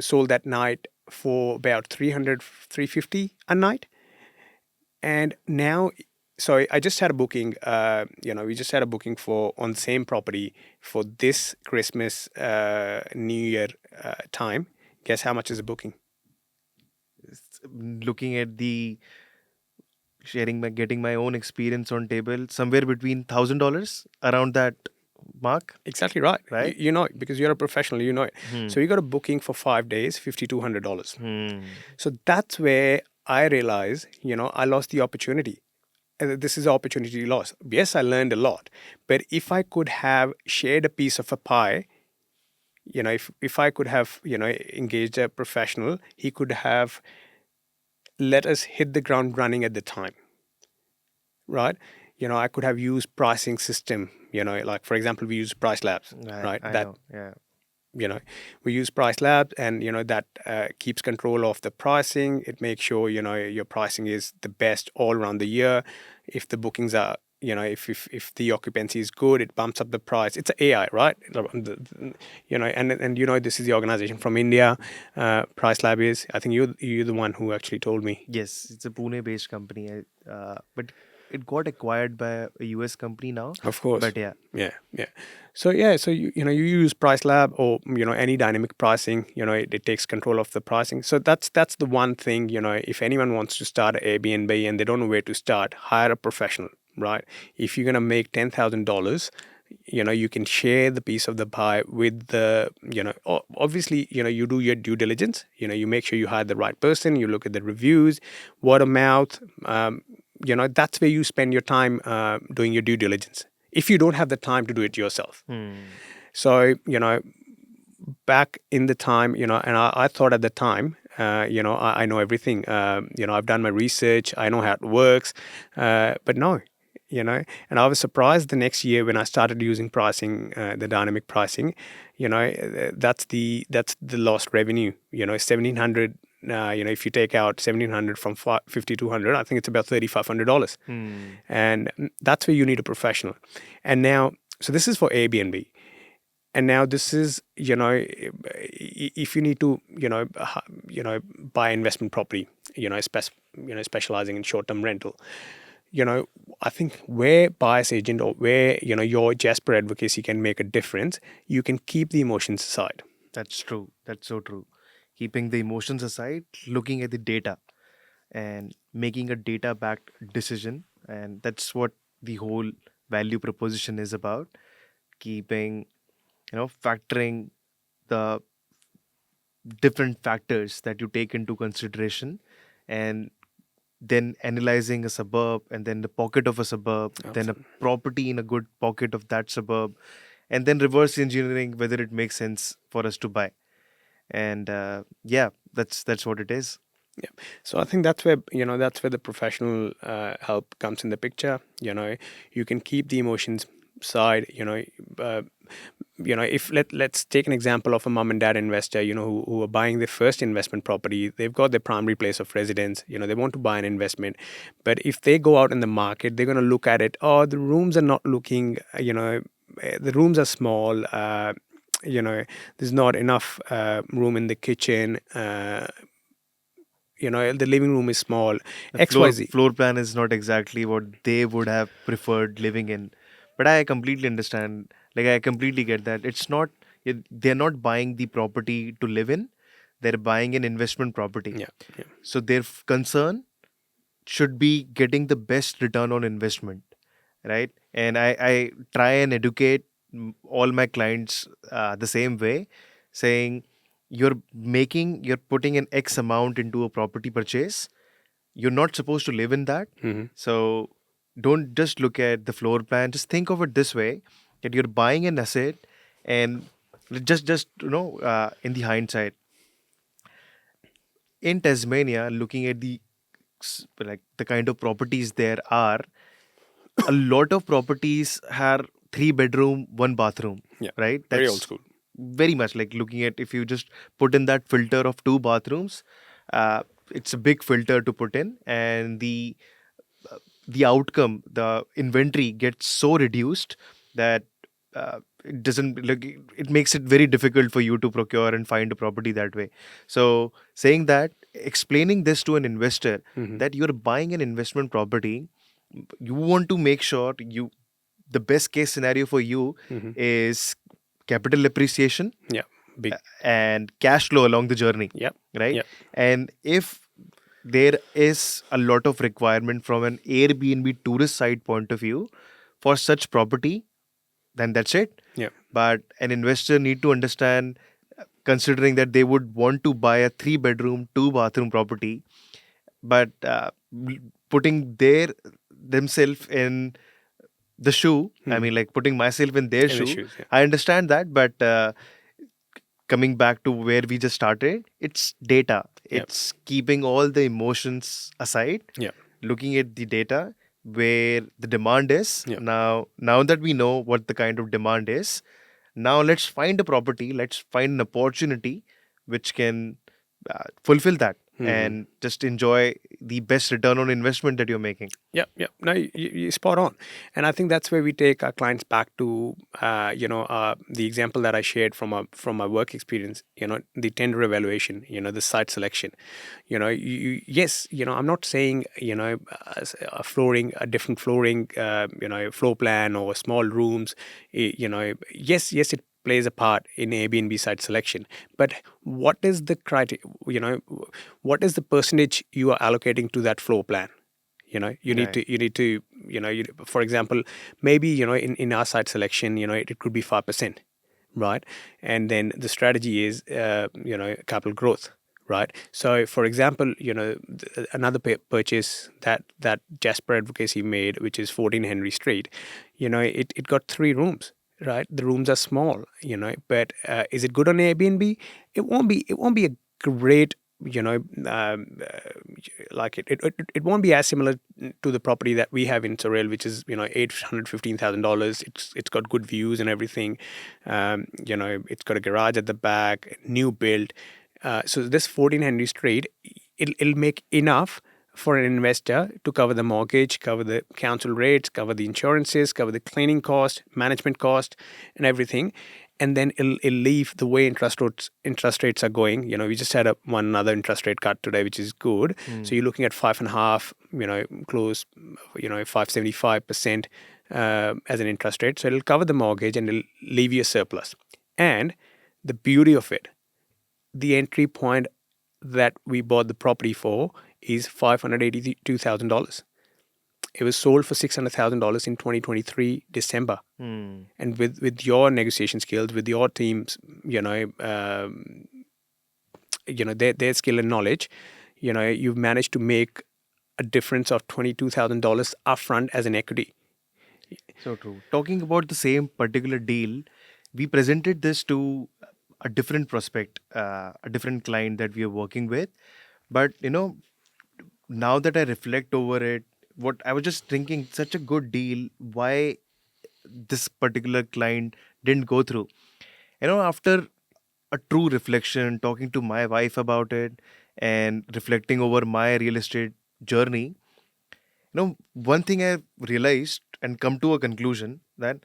sold that night for about 350 a night. And now, so I just had a booking. We just had a booking for on the same property for this Christmas, New Year time. Guess how much is the booking? Looking at the getting my own experience on table, somewhere between $1,000 around that mark, Exactly right. You, right? you know it because you're a professional. You know it. Hmm. So you got a booking for 5 days, $5,200. Hmm. So that's where I realized, I lost the opportunity. This is an opportunity loss. Yes, I learned a lot, but if I could have shared a piece of a pie, if I could have, engaged a professional, he could have let us hit the ground running at the time, right? I could have used pricing system, like for example, we use Price Labs, right? I That, know. Yeah. you know, we use Price Labs, and, that keeps control of the pricing. It makes sure, your pricing is the best all around the year. If the bookings are, if the occupancy is good, it bumps up the price. It's AI, right? And this is the organization from India. Price Lab is. I think you're the one who actually told me. Yes, it's a Pune-based company, but it got acquired by a US company now. Of course. But yeah, Yeah, yeah. So yeah, so you use Price Lab or any dynamic pricing. It takes control of the pricing. So that's the one thing. If anyone wants to start an Airbnb and they don't know where to start, hire a professional. Right. If you're gonna make $10,000, you can share the piece of the pie with the, obviously, you do your due diligence. You make sure you hire the right person. You look at the reviews, word of mouth. That's where you spend your time doing your due diligence if you don't have the time to do it yourself. hmm. So, back in the time, and I thought at the time, I know everything. I've done my research. I know how it works. But no, and I was surprised the next year when I started using pricing, the dynamic pricing. That's the lost revenue. 1,700. If you take out 1,700 from 5,200, I think it's about $3,500, Hmm. and that's where you need a professional. And now, so this is for Airbnb. And now this is, if you need to, buy investment property, specializing in short-term rental, I think where buyer's agent or where, your Jasper Advocacy can make a difference, you can keep the emotions aside. That's true. That's so true. Keeping the emotions aside, looking at the data and making a data-backed decision, and that's what the whole value proposition is about. Keeping, factoring the different factors that you take into consideration, and then analyzing a suburb, and then the pocket of a suburb, then a Absolutely. property in a good pocket of that suburb, and then reverse engineering whether it makes sense for us to buy. And yeah, that's what it is. Yeah. So I think that's where the professional help comes in the picture. You can keep the emotions side. Uh, if let's take an example of a mom and dad investor, who are buying their first investment property. They've got their primary place of residence. They want to buy an investment, but if they go out in the market, they're going to look at it. Oh, the rooms are not looking. The rooms are small. There's not enough room in the kitchen. The living room is small. The floor XYZ. floor plan is not exactly what they would have preferred living in, but I completely understand. Like, I completely get that. It's not they're not buying the property to live in, they're buying an investment property. Yeah, yeah. So their concern should be getting the best return on investment, right? And I try and educate all my clients the same way, saying you're putting an X amount into a property purchase. You're not supposed to live in that. Mm-hmm. So don't just look at the floor plan. Just think of it this way: that you're buying an asset, and just in the hindsight, in Tasmania, looking at like the kind of properties there are, a lot of properties are 3 bedroom, 1 bathroom, Yeah. right? Very old That's school. very much like looking at, if you just put in that filter of 2 bathrooms, uh, it's a big filter to put in, and the outcome, the inventory gets so reduced that it doesn't like it makes it very difficult for you to procure and find a property that way. So saying that, explaining this to an investor, Mm-hmm. that you're buying an investment property, you want to make sure the best case scenario for you Mm-hmm. is capital appreciation Yeah. Big. and cash flow along the journey, Yep. right? Yep. And if there is a lot of requirement from an Airbnb tourist site point of view for such property, then that's it. Yep. But an investor need to understand, considering that they would want to buy a 3 bedroom, 2 bathroom property, but putting themselves in the shoe. I Mm-hmm. mean, like putting myself in their And the shoe. shoes. Yeah. I understand that, but coming back to where we just started, it's data. Yep. It's keeping all the emotions aside, Yep. looking at the data where the demand is. Yep. Now that we know what the kind of demand is, now let's find a property, let's find an opportunity which can fulfill that, Mm-hmm. and just enjoy the best return on investment that you're making. Yep, yep. No, you spot on, and I think that's where we take our clients back to, the example that I shared from my work experience. The tender evaluation. The site selection. Yes. I'm not saying a different flooring, floor plan or small rooms. Yes, yes, it plays a part in Airbnb site selection. But what is the criteria? What is the percentage you are allocating to that floor plan? Right. You need to, for example, maybe, in our site selection, it could be 5%, right? And then the strategy is, capital growth, right? So, for example, another purchase that Jasper Advocacy made, which is 14 Henry Street, it got 3 rooms. Right, the rooms are small, but is it good on Airbnb? It won't be. It won't be a great, you know, um, uh, like it won't be as similar to the property that we have in Sorel, which is $815,000. It's got good views and everything. It's got a garage at the back, new build. So this 14 Henry Street, it'll make enough for an investor to cover the mortgage, cover the council rates, cover the insurances, cover the cleaning cost, management cost, and everything. And then it'll leave the way interest rates are going. We just had one another interest rate cut today, which is good. So Hmm. you're looking at 5.5, close, 5.75% as an interest rate. So it'll cover the mortgage and it'll leave you a surplus. And the beauty of it, the entry point that we bought the property for is $582,000. It was sold for $600,000 in 2023 December. Hmm. And with your negotiation skills, with your team's, their skill and knowledge, you've managed to make a difference of $22,000 upfront as an equity. So true. Talking about the same particular deal, we presented this to a different prospect, a different client that we are working with. But now that I reflect over it, what I was just thinking, such a good deal, why this particular client didn't go through. After a true reflection, talking to my wife about it, and reflecting over my real estate journey, one thing I realized and come to a conclusion that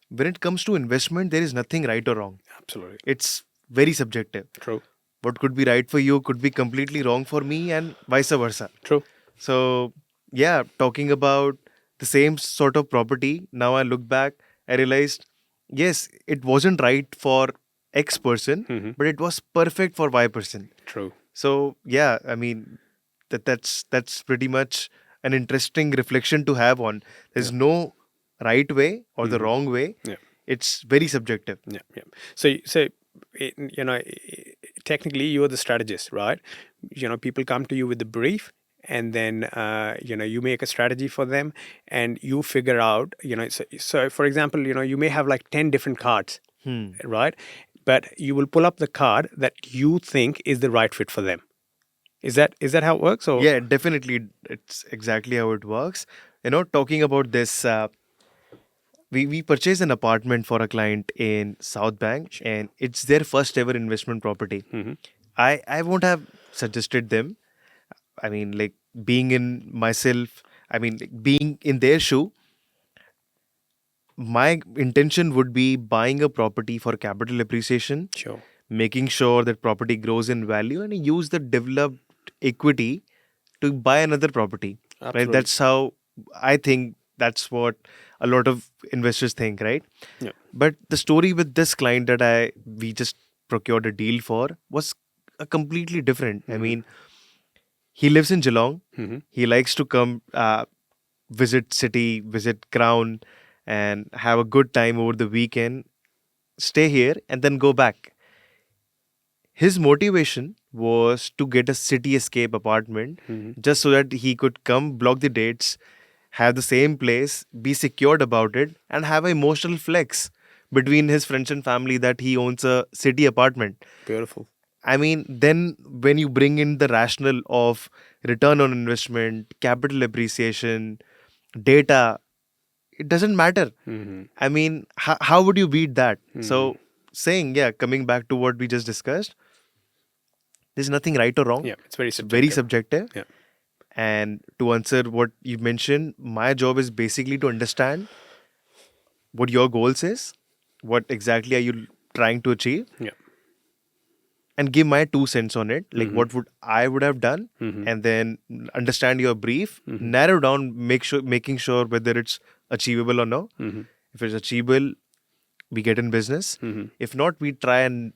when it comes to investment, there is nothing right or wrong. Absolutely. It's very subjective. True. What could be right for you could be completely wrong for me, and vice versa. True. So, yeah, talking about the same sort of property, now I look back, I realized, yes, it wasn't right for X person, Hmm. but it was perfect for Y person. True. So, yeah, I mean, that's pretty much an interesting reflection to have on. Yeah. There's no right way or the Hmm. wrong way. Yeah. It's very subjective. Yeah, yeah. So technically, you're the strategist, right? People come to you with the brief, and then you make a strategy for them, and you figure out, So, for example, you may have like 10 different cards, right? But you will pull up the card that you think is the right fit for them. Is that how it works? Or Yeah, definitely. It's exactly how it works. Talking about this, we purchased an apartment for a client in South Bank, and it's their first ever investment property. I won't have suggested them. I mean, like being in myself, I mean, like, being in their shoe, my intention would be buying a property for capital appreciation, sure, making sure that property grows in value, and use the developed equity to buy another property. Right? absolutely, That's how I think. That's what a lot of investors think, right? yeah, But the story with this client that we just procured a deal for was a completely different. I mean, he lives in Geelong. He likes to come visit city, visit Crown, and have a good time over the weekend. Stay here and then go back. His motivation was to get a city escape apartment just so that he could come, block the dates, have the same place, be secured about it, and have an emotional flex between his friends and family that he owns a city apartment. beautiful. I mean, then when you bring in the rationale of return on investment, capital appreciation, data, it doesn't matter. I mean, how would you beat that? So, saying, yeah, coming back to what we just discussed, there's nothing right or wrong. Yeah, it's very It's very subjective. subjective. Yeah, And to answer what you mentioned, my job is basically to understand what your goals is, what exactly are you trying to achieve, yeah. and give my 2 cents on it, like what would I would have done, and then understand your brief, narrow down, making sure whether it's achievable or no. If it's achievable, we get in business. If not, we try and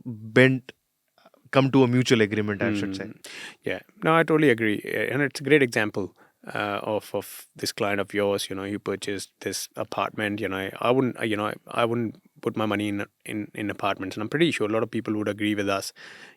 bend, come to a mutual agreement, I should say. Yeah, no, I totally agree, and it's a great example of this client of yours. You purchased this apartment. I wouldn't put my money in apartments, and I'm pretty sure a lot of people would agree with us.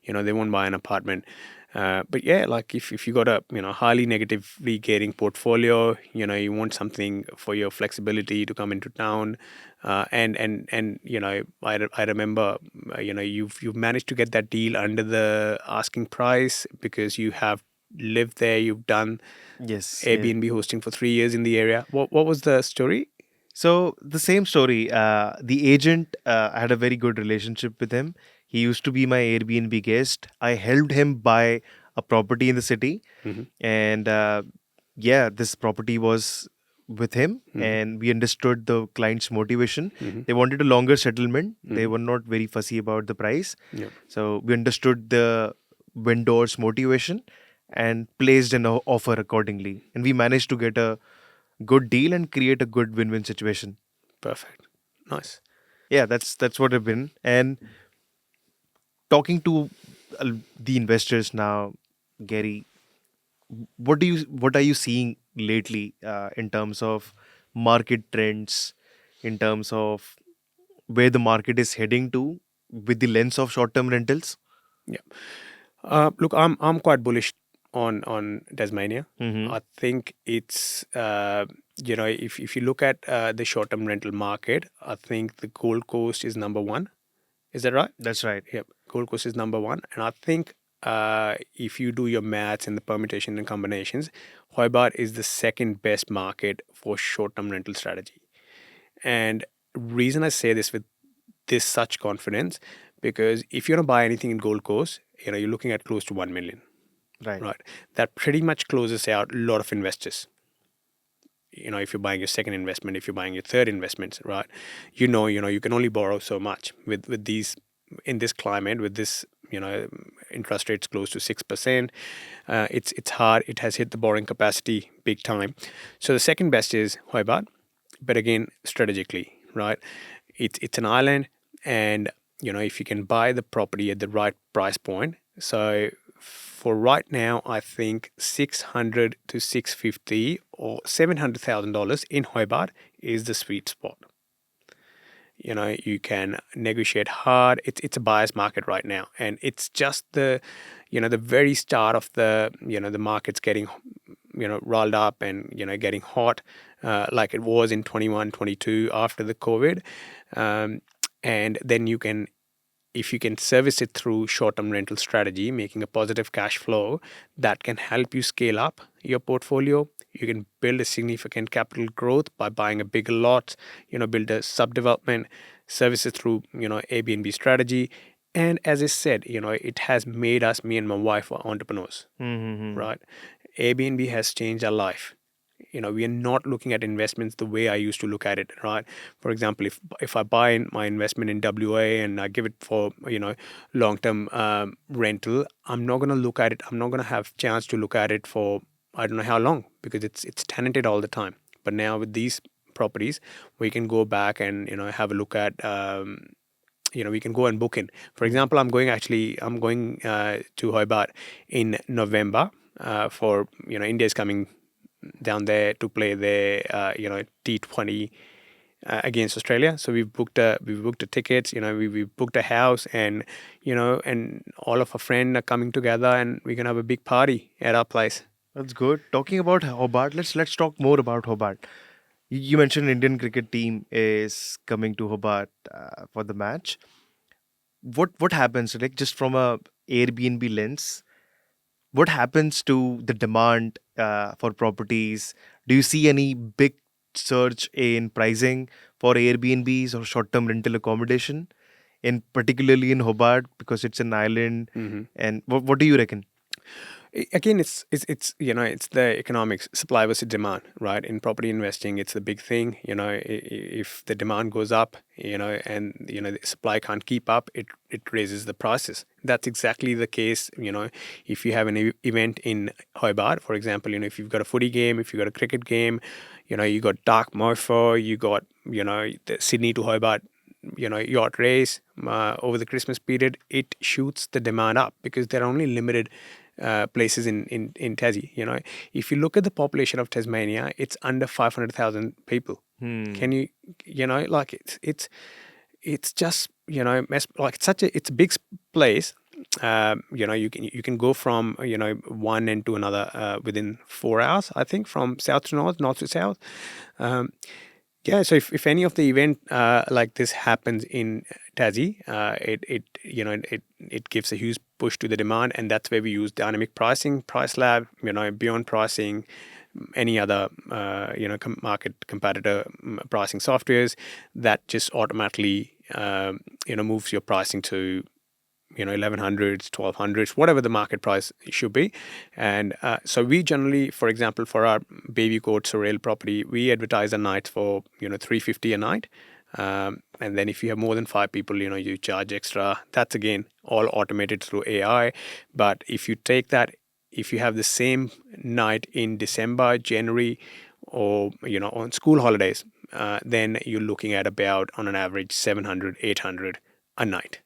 They won't buy an apartment. But yeah, like if you got a highly negatively gearing portfolio, you want something for your flexibility to come into town, and I remember you've managed to get that deal under the asking price because you have lived there, you've done Yes, yes. Airbnb hosting for 3 years in the area. What was the story? So the same story. The agent, I had a very good relationship with him. He used to be my Airbnb guest. I helped him buy a property in the city, and yeah, this property was with him, and we understood the client's motivation. They wanted a longer settlement. They were not very fussy about the price. Yeah. So we understood the vendor's motivation and placed an offer accordingly, and we managed to get a good deal and create a good win-win situation. Perfect. Nice. Yeah, that's what I've been. And talking to the investors now, Gary, what are you seeing lately in terms of market trends, in terms of where the market is heading to with the lens of short-term rentals? Yeah. Look, I'm quite bullish on Tasmania. Mm-hmm. I think it's if you look at the short term rental market, I think the Gold Coast is number one. Is that right? That's right. Yep, Gold Coast is number one, and I think if you do your maths and the permutation and combinations, Hobart is the second best market for short term rental strategy. And reason I say this with this such confidence, because if you're gonna buy anything in Gold Coast, you're looking at close to 1 million, Right. right? That pretty much closes out a lot of investors. If you're buying your second investment, if you're buying your third investment, right? You can only borrow so much with these in this climate with this interest rates close to 6%. It's hard. It has hit the borrowing capacity big time. So the second best is Hobart, but again strategically, right? It's an island, and if you can buy the property at the right price point. So for right now, I think 600 to 650 or $700,000 in Hobart is the sweet spot. You can negotiate hard. It's a buyer's market right now, and it's just the very start of the market's getting rolled up and getting hot, like it was in 21, 22 after the COVID. And then if you can service it through short-term rental strategy, making a positive cash flow, that can help you scale up your portfolio. You can build a significant capital growth by buying a bigger lot, build a sub-development, service it through, Airbnb strategy. And as I said, it has made us, me and my wife, are entrepreneurs, Mm-hmm. right? Airbnb has changed our life. We are not looking at investments the way I used to look at it, right? For example, if I buy my investment in WA and I give it for long term rental, I'm not going to look at it. I'm not going to have chance to look at it for I don't know how long, because it's tenanted all the time. But now with these properties, we can go back and have a look at. We can go and book in. For example, I'm going to Hobart in November for India is coming down there to play their T20 against Australia. So we booked the tickets. We booked a house, and and all of our friends are coming together, and we're gonna have a big party at our place. That's good. Talking about Hobart, let's talk more about Hobart. You mentioned Indian cricket team is coming to Hobart for the match. What happens, like, just from a Airbnb lens? What happens to the demand for properties? Do you see any big surge in pricing for Airbnbs or short-term rental accommodation, in particularly in Hobart because it's an island? Hmm. And what do you reckon? Again, it's it's the economics, supply versus demand, right? In property investing, it's the big thing. If the demand goes up, and the supply can't keep up, it raises the prices. That's exactly the case. If you have an event in Hobart, for example, if you've got a footy game, if you've got a cricket game, you got Dark Mofo, you got the Sydney to Hobart yacht race over the Christmas period, it shoots the demand up because there are only limited places in Tassie. If you look at the population of Tasmania, it's under 500,000 people. Hmm. Can you, like it's just like it's a big place. You can go from one end to another within 4 hours, I think, from south to north, north to south. Um, yeah, so if any of the event like this happens in Tassie, it gives a huge push to the demand, and that's where we use dynamic pricing, price lab, beyond pricing, any other market competitor pricing softwares that just automatically moves your pricing to 1100s, 1200s, whatever the market price should be. And so we generally, for example, for our baby coat surreal property, we advertise a night for 350 a night. And then if you have more than 5 people, you charge extra. That's again all automated through AI. But if you take that, if you have the same night in December, January, or on school holidays, then you're looking at about on an average 700, 800 a night.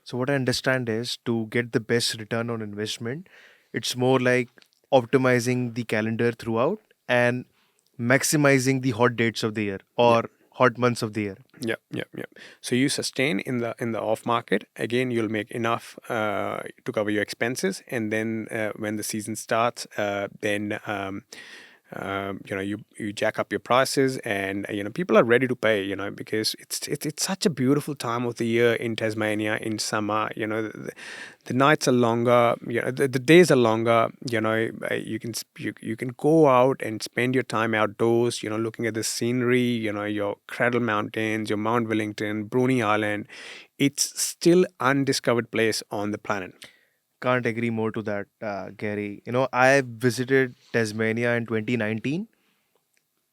So what I understand is, to get the best return on investment, it's more like optimizing the calendar throughout and maximizing the hot dates of the year Yeah. or hot months of the year. Yep, yep, yep. So you sustain in the off market. Again, you'll make enough to cover your expenses, and then when the season starts, then you jack up your prices, and people are ready to pay. Because it's such a beautiful time of the year in Tasmania in summer. The nights are longer. The days are longer. You can go out and spend your time outdoors. Looking at the scenery. Your Cradle Mountains, your Mount Wellington, Bruny Island. It's still undiscovered place on the planet. Can't agree more to that, Gary. I visited Tasmania in 2019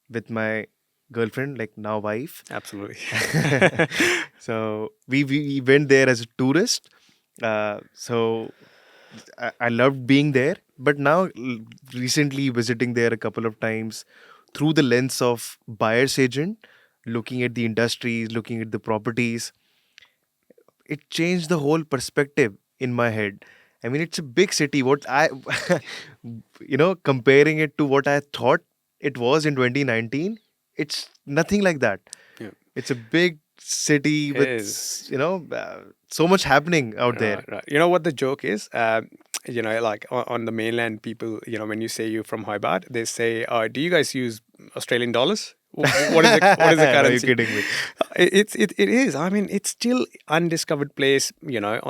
with my girlfriend, like now wife. Absolutely. So we went there as a tourist. So I loved being there. But now, recently visiting there a couple of times through the lens of buyer's agent, looking at the industries, looking at the properties, it changed the whole perspective in my head. I mean, it's a big city. What I, comparing it to what I thought it was in 2019, it's nothing like that. Yeah. It's a big city with, Is so much happening out there. right, right. You know what the joke is? Like on the mainland, people, when you say you're from Hobart, they say, "Do you guys use Australian dollars? What is the No, you're currency?" kidding me. It is. I mean, it's still undiscovered place,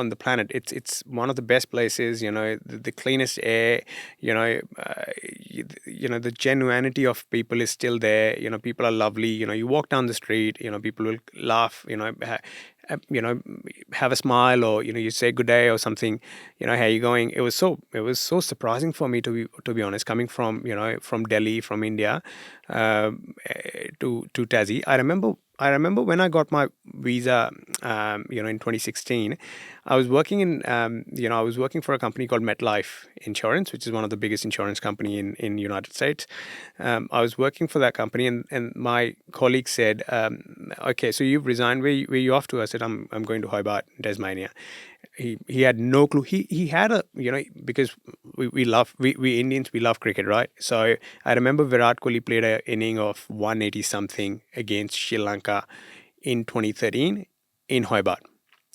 on the planet. It's one of the best places. The cleanest air. The genuinity of people is still there. People are lovely. You walk down the street. People will laugh. Uh, you know, have a smile, or you say good day or something. How you going? It was so surprising for me, to be honest, coming from Delhi, from India, to Tassie. I remember when I got my visa, in 2016. I was working for a company called MetLife Insurance, which is one of the biggest insurance company in United States. I was working for that company, and my colleague said, "Okay, so you've resigned. Where you off to?" I said, "I'm going to Hobart, Tasmania." He had no clue. He had because we Indians, we love cricket, right? So I remember Virat Kohli played an inning of 180 something against Sri Lanka in 2013 in Hobart,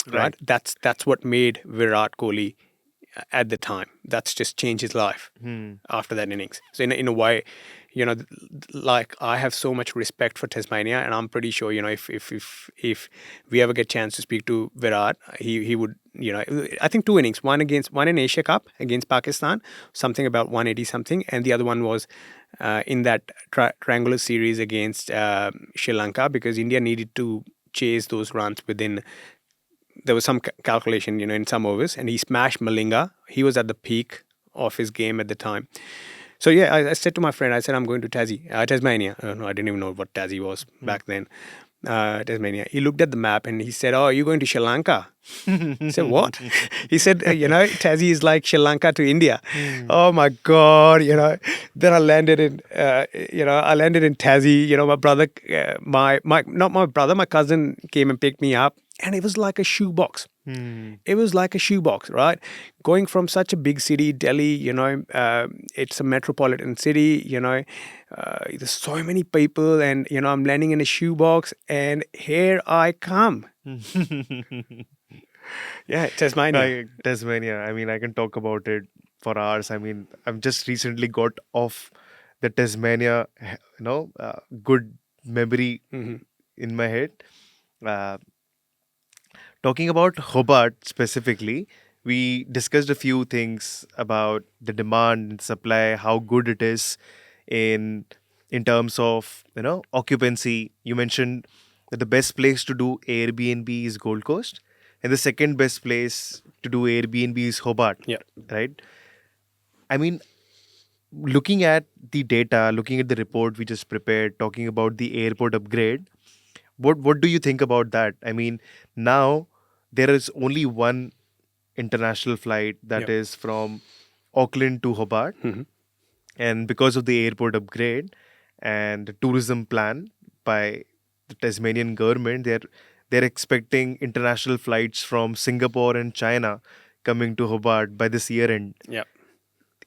Right. right? That's what made Virat Kohli at the time. That's just changed his life Hmm. after that innings. So in a way, like I have so much respect for Tasmania, and I'm pretty sure, if we ever get chance to speak to Virat, he would, I think two innings, one in Asia Cup against Pakistan, something about 180 something, and the other one was in that triangular series against Sri Lanka, because India needed to chase those runs within. There was some calculation, in some overs, and he smashed Malinga. He was at the peak of his game at the time. So yeah, I said to my friend, I said, I'm going to Tasmania. No, I didn't even know what Tassie was back then. Tasmania. He looked at the map and he said, "Oh, are you going to Sri Lanka?" I said, "What?" He said, Tassie is like Sri Lanka to India. Hmm. Oh my God, Then I landed in Tassie. My brother, not my brother, my cousin came and picked me up, and it was like a shoebox. Hmm. It was like a shoebox, right? Going from such a big city, Delhi, it's a metropolitan city, there's so many people, and, I'm landing in a shoebox, and here I come. Yeah, Tasmania. Tasmania. I mean, I can talk about it for hours. I mean, I've just recently got off the Tasmania, good memory Hmm. in my head. Uh, Talking about Hobart specifically, we discussed a few things about the demand and supply, how good it is in terms of occupancy. You mentioned that the best place to do Airbnb is Gold Coast, and the second best place to do Airbnb is Hobart, Yeah. right? I mean, looking at the data, looking at the report we just prepared, talking about the airport upgrade, what do you think about that? I mean, now there is only one international flight that Yep. is from Auckland to Hobart, Hmm. and because of the airport upgrade and the tourism plan by the Tasmanian government, they're expecting international flights from Singapore and China coming to Hobart by this year end. Yep.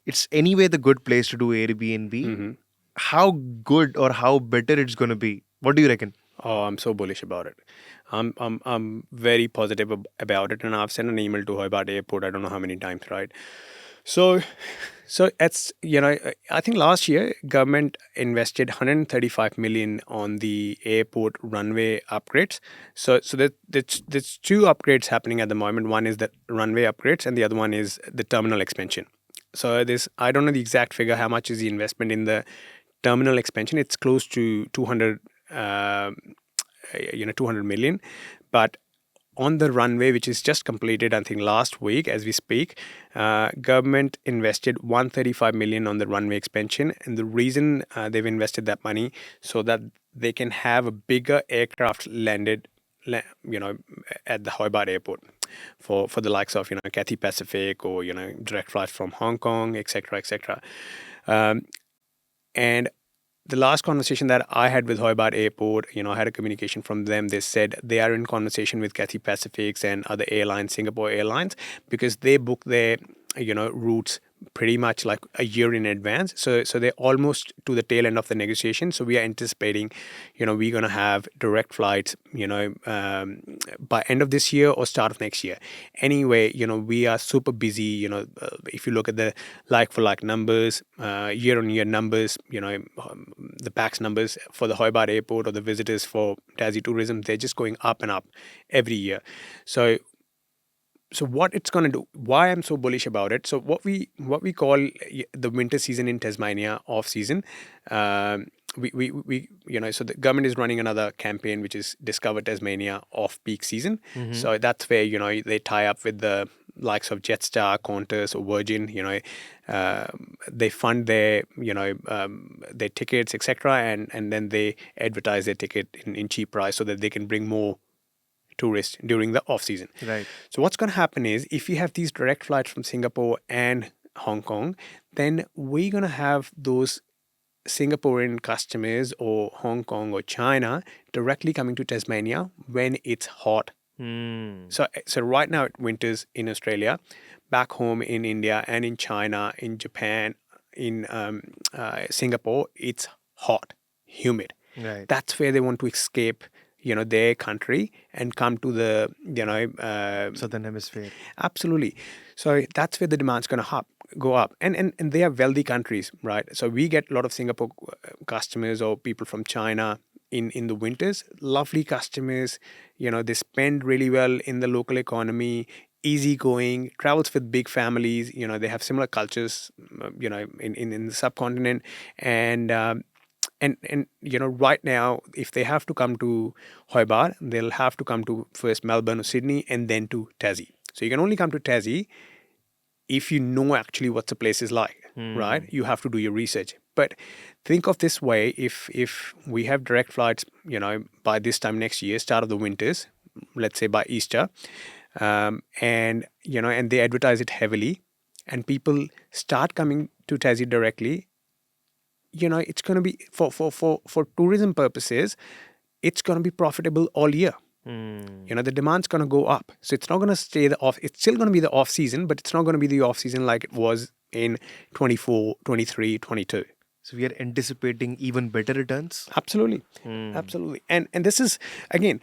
It's anyway the good place to do Airbnb. Hmm. How good or how better it's going to be? What do you reckon? Oh, I'm so bullish about it. I'm very positive about it, and I've sent an email to her about airport. I don't know how many times, right? So, it's I think last year government invested 135 million on the airport runway upgrades. So there's two upgrades happening at the moment. One is the runway upgrades, and the other one is the terminal expansion. So this, I don't know the exact figure. How much is the investment in the terminal expansion? It's close to 200. 200 million, but on the runway, which is just completed, I think last week as we speak, government invested 135 million on the runway expansion, and the reason they've invested that money so that they can have a bigger aircraft landed, you know, at the Hobart airport for the likes of Cathay Pacific, or direct flights from Hong Kong, etc., etc. And the last conversation that I had with Hobart Airport, I had a communication from them. They said they are in conversation with Cathay Pacifics and other airlines, Singapore Airlines, because they book their routes pretty much like a year in advance. So they're almost to the tail end of the negotiation. So we are anticipating, we're going to have direct flights, by end of this year or start of next year. Anyway, we are super busy. If you look at the like for like numbers, year on year numbers, the PAX numbers for the Hobart Airport or the visitors for Tassie tourism, they're just going up and up every year. So what it's going to do, why I'm so bullish about it. So what we call the winter season in Tasmania, off season, we so the government is running another campaign which is Discover Tasmania off peak season. So that's where they tie up with the likes of Jetstar, Qantas or Virgin. They fund their their tickets, etc., and then they advertise their ticket in cheap price so that they can bring more tourists during the off season. Right. So what's going to happen is, if you have these direct flights from Singapore and Hong Kong, then we're going to have those Singaporean customers or Hong Kong or China directly coming to Tasmania when it's hot. So right now it winters in Australia, back home in India and in China, in Japan, in Singapore, it's hot, humid. Right. That's where they want to escape their country and come to the Southern Hemisphere. absolutely. So that's where the demand's going to go up, and they are wealthy countries, right? So we get a lot of Singapore customers or people from China in the winters. Lovely customers, they spend really well in the local economy, easygoing, travels with big families. They have similar cultures, in the subcontinent, and right now, if they have to come to Hobart, they'll have to come to first Melbourne or Sydney and then to Tassie. So you can only come to Tassie if you know actually what the place is like, right? You have to do your research. But think of this way: if we have direct flights, by this time next year, start of the winters, let's say by Easter, and they advertise it heavily, and people start coming to Tassie directly. It's going to be for tourism purposes, it's going to be profitable all year. The demand's going to go up. So it's not going to stay it's still going to be the off season, but it's not going to be the off season like it was in 24, 23, 22. So we are anticipating even better returns. Absolutely. Absolutely. And this is, again,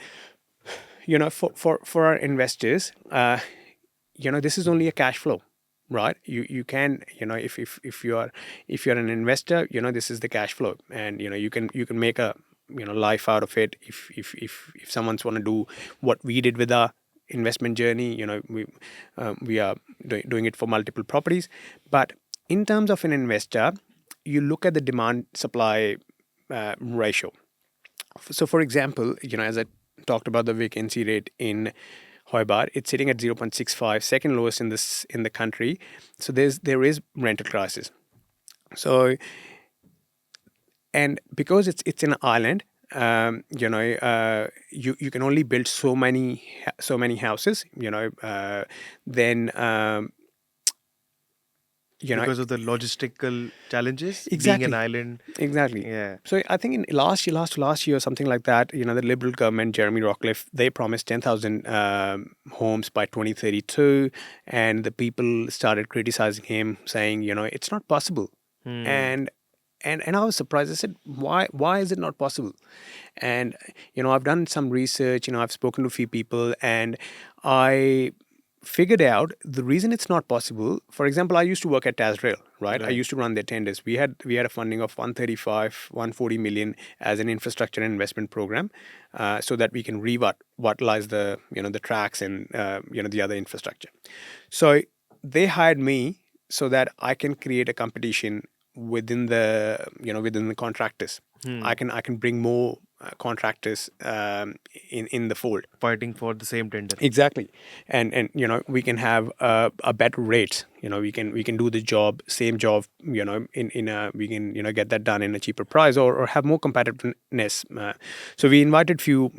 for our investors, this is only a cash flow. Right, you can, if you're an investor, this is the cash flow, and you can make a life out of it if someone's want to do what we did with our investment journey. We are doing it for multiple properties. But in terms of an investor, you look at the demand supply ratio. So for example, as I talked about the vacancy rate in Hobart, it's sitting at 0.65, second lowest in the country. So there is rental crisis. So, and because it's an island, you can only build so many houses. Then because of the logistical challenges, exactly, being an island. Exactly. Yeah. So I think in last year, something like that, the Liberal government, Jeremy Rockcliffe, they promised 10,000 homes by 2032, and the people started criticizing him, saying, it's not possible. And I was surprised. I said, why is it not possible? And I've done some research. I've spoken to a few people, and I figured out the reason it's not possible. For example, I used to work at Tasrail, right? I used to run their tenders. We had a funding of 140 million as an infrastructure and investment program, so that we can revitalize the the tracks and the other infrastructure. So they hired me so that I can create a competition within the contractors. I can bring more contractors in the fold, Fighting for the same tender. exactly. And we can have a better rate. We can do the same job, in a, we can get that done in a cheaper price, or have more competitiveness. So we invited few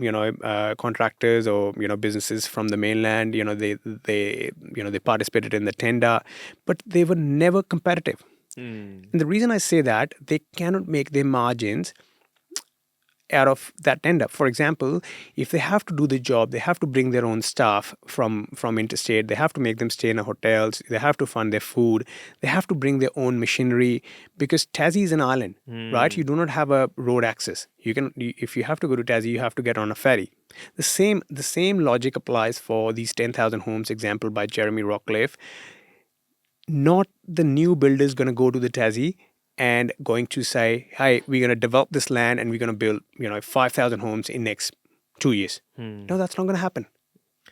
contractors or businesses from the mainland. They participated in the tender, but they were never competitive. And the reason I say that, they cannot make their margins out of that tender. For example, if they have to do the job, they have to bring their own staff from interstate. They have to make them stay in hotels. They have to fund their food. They have to bring their own machinery because Tassie is an island, right? You do not have a road access. If you have to go to Tassie, you have to get on a ferry. The same logic applies for these 10,000 homes example by Jeremy Rockcliffe. Not the new builder is going to go to the Tassie and going to say, "Hey, we're going to develop this land and we're going to build, 5,000 homes in next 2 years." No, that's not going to happen.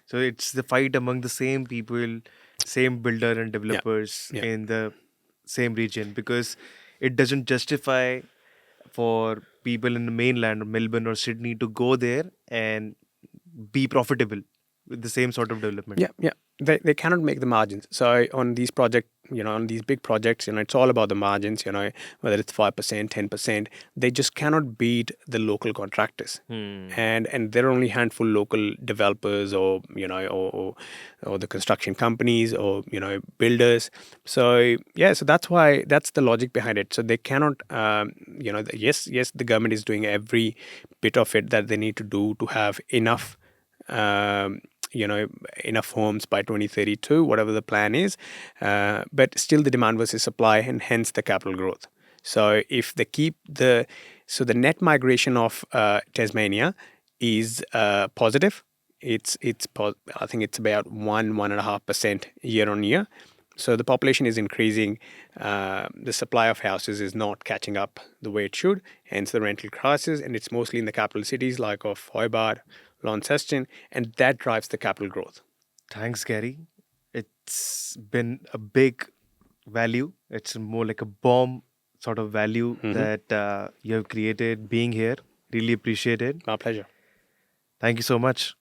So it's the fight among the same people, same builder and Yeah. developers Yeah. in the same region, because it doesn't justify for people in the mainland or Melbourne or Sydney to go there and be profitable with the same sort of development. Yeah. They cannot make the margins. So on these on these big projects, it's all about the margins, whether it's 5%, 10%, they just cannot beat the local contractors. And there are only handful local developers or the construction companies or builders. So so that's the logic behind it. So they cannot yes, the government is doing every bit of it that they need to do to have enough enough homes by 2032, whatever the plan is. But still the demand versus supply, and hence the capital growth. So if they keep the net migration of Tasmania is positive. I think it's about 1.5% year on year. So the population is increasing. The supply of houses is not catching up the way it should. Hence the rental crisis, and it's mostly in the capital cities like of Hobart, Launceston, and that drives the capital growth. Thanks, Gary. It's been a big value. It's more like a bomb sort of value that you have created being here. Really appreciate it. My pleasure. Thank you so much.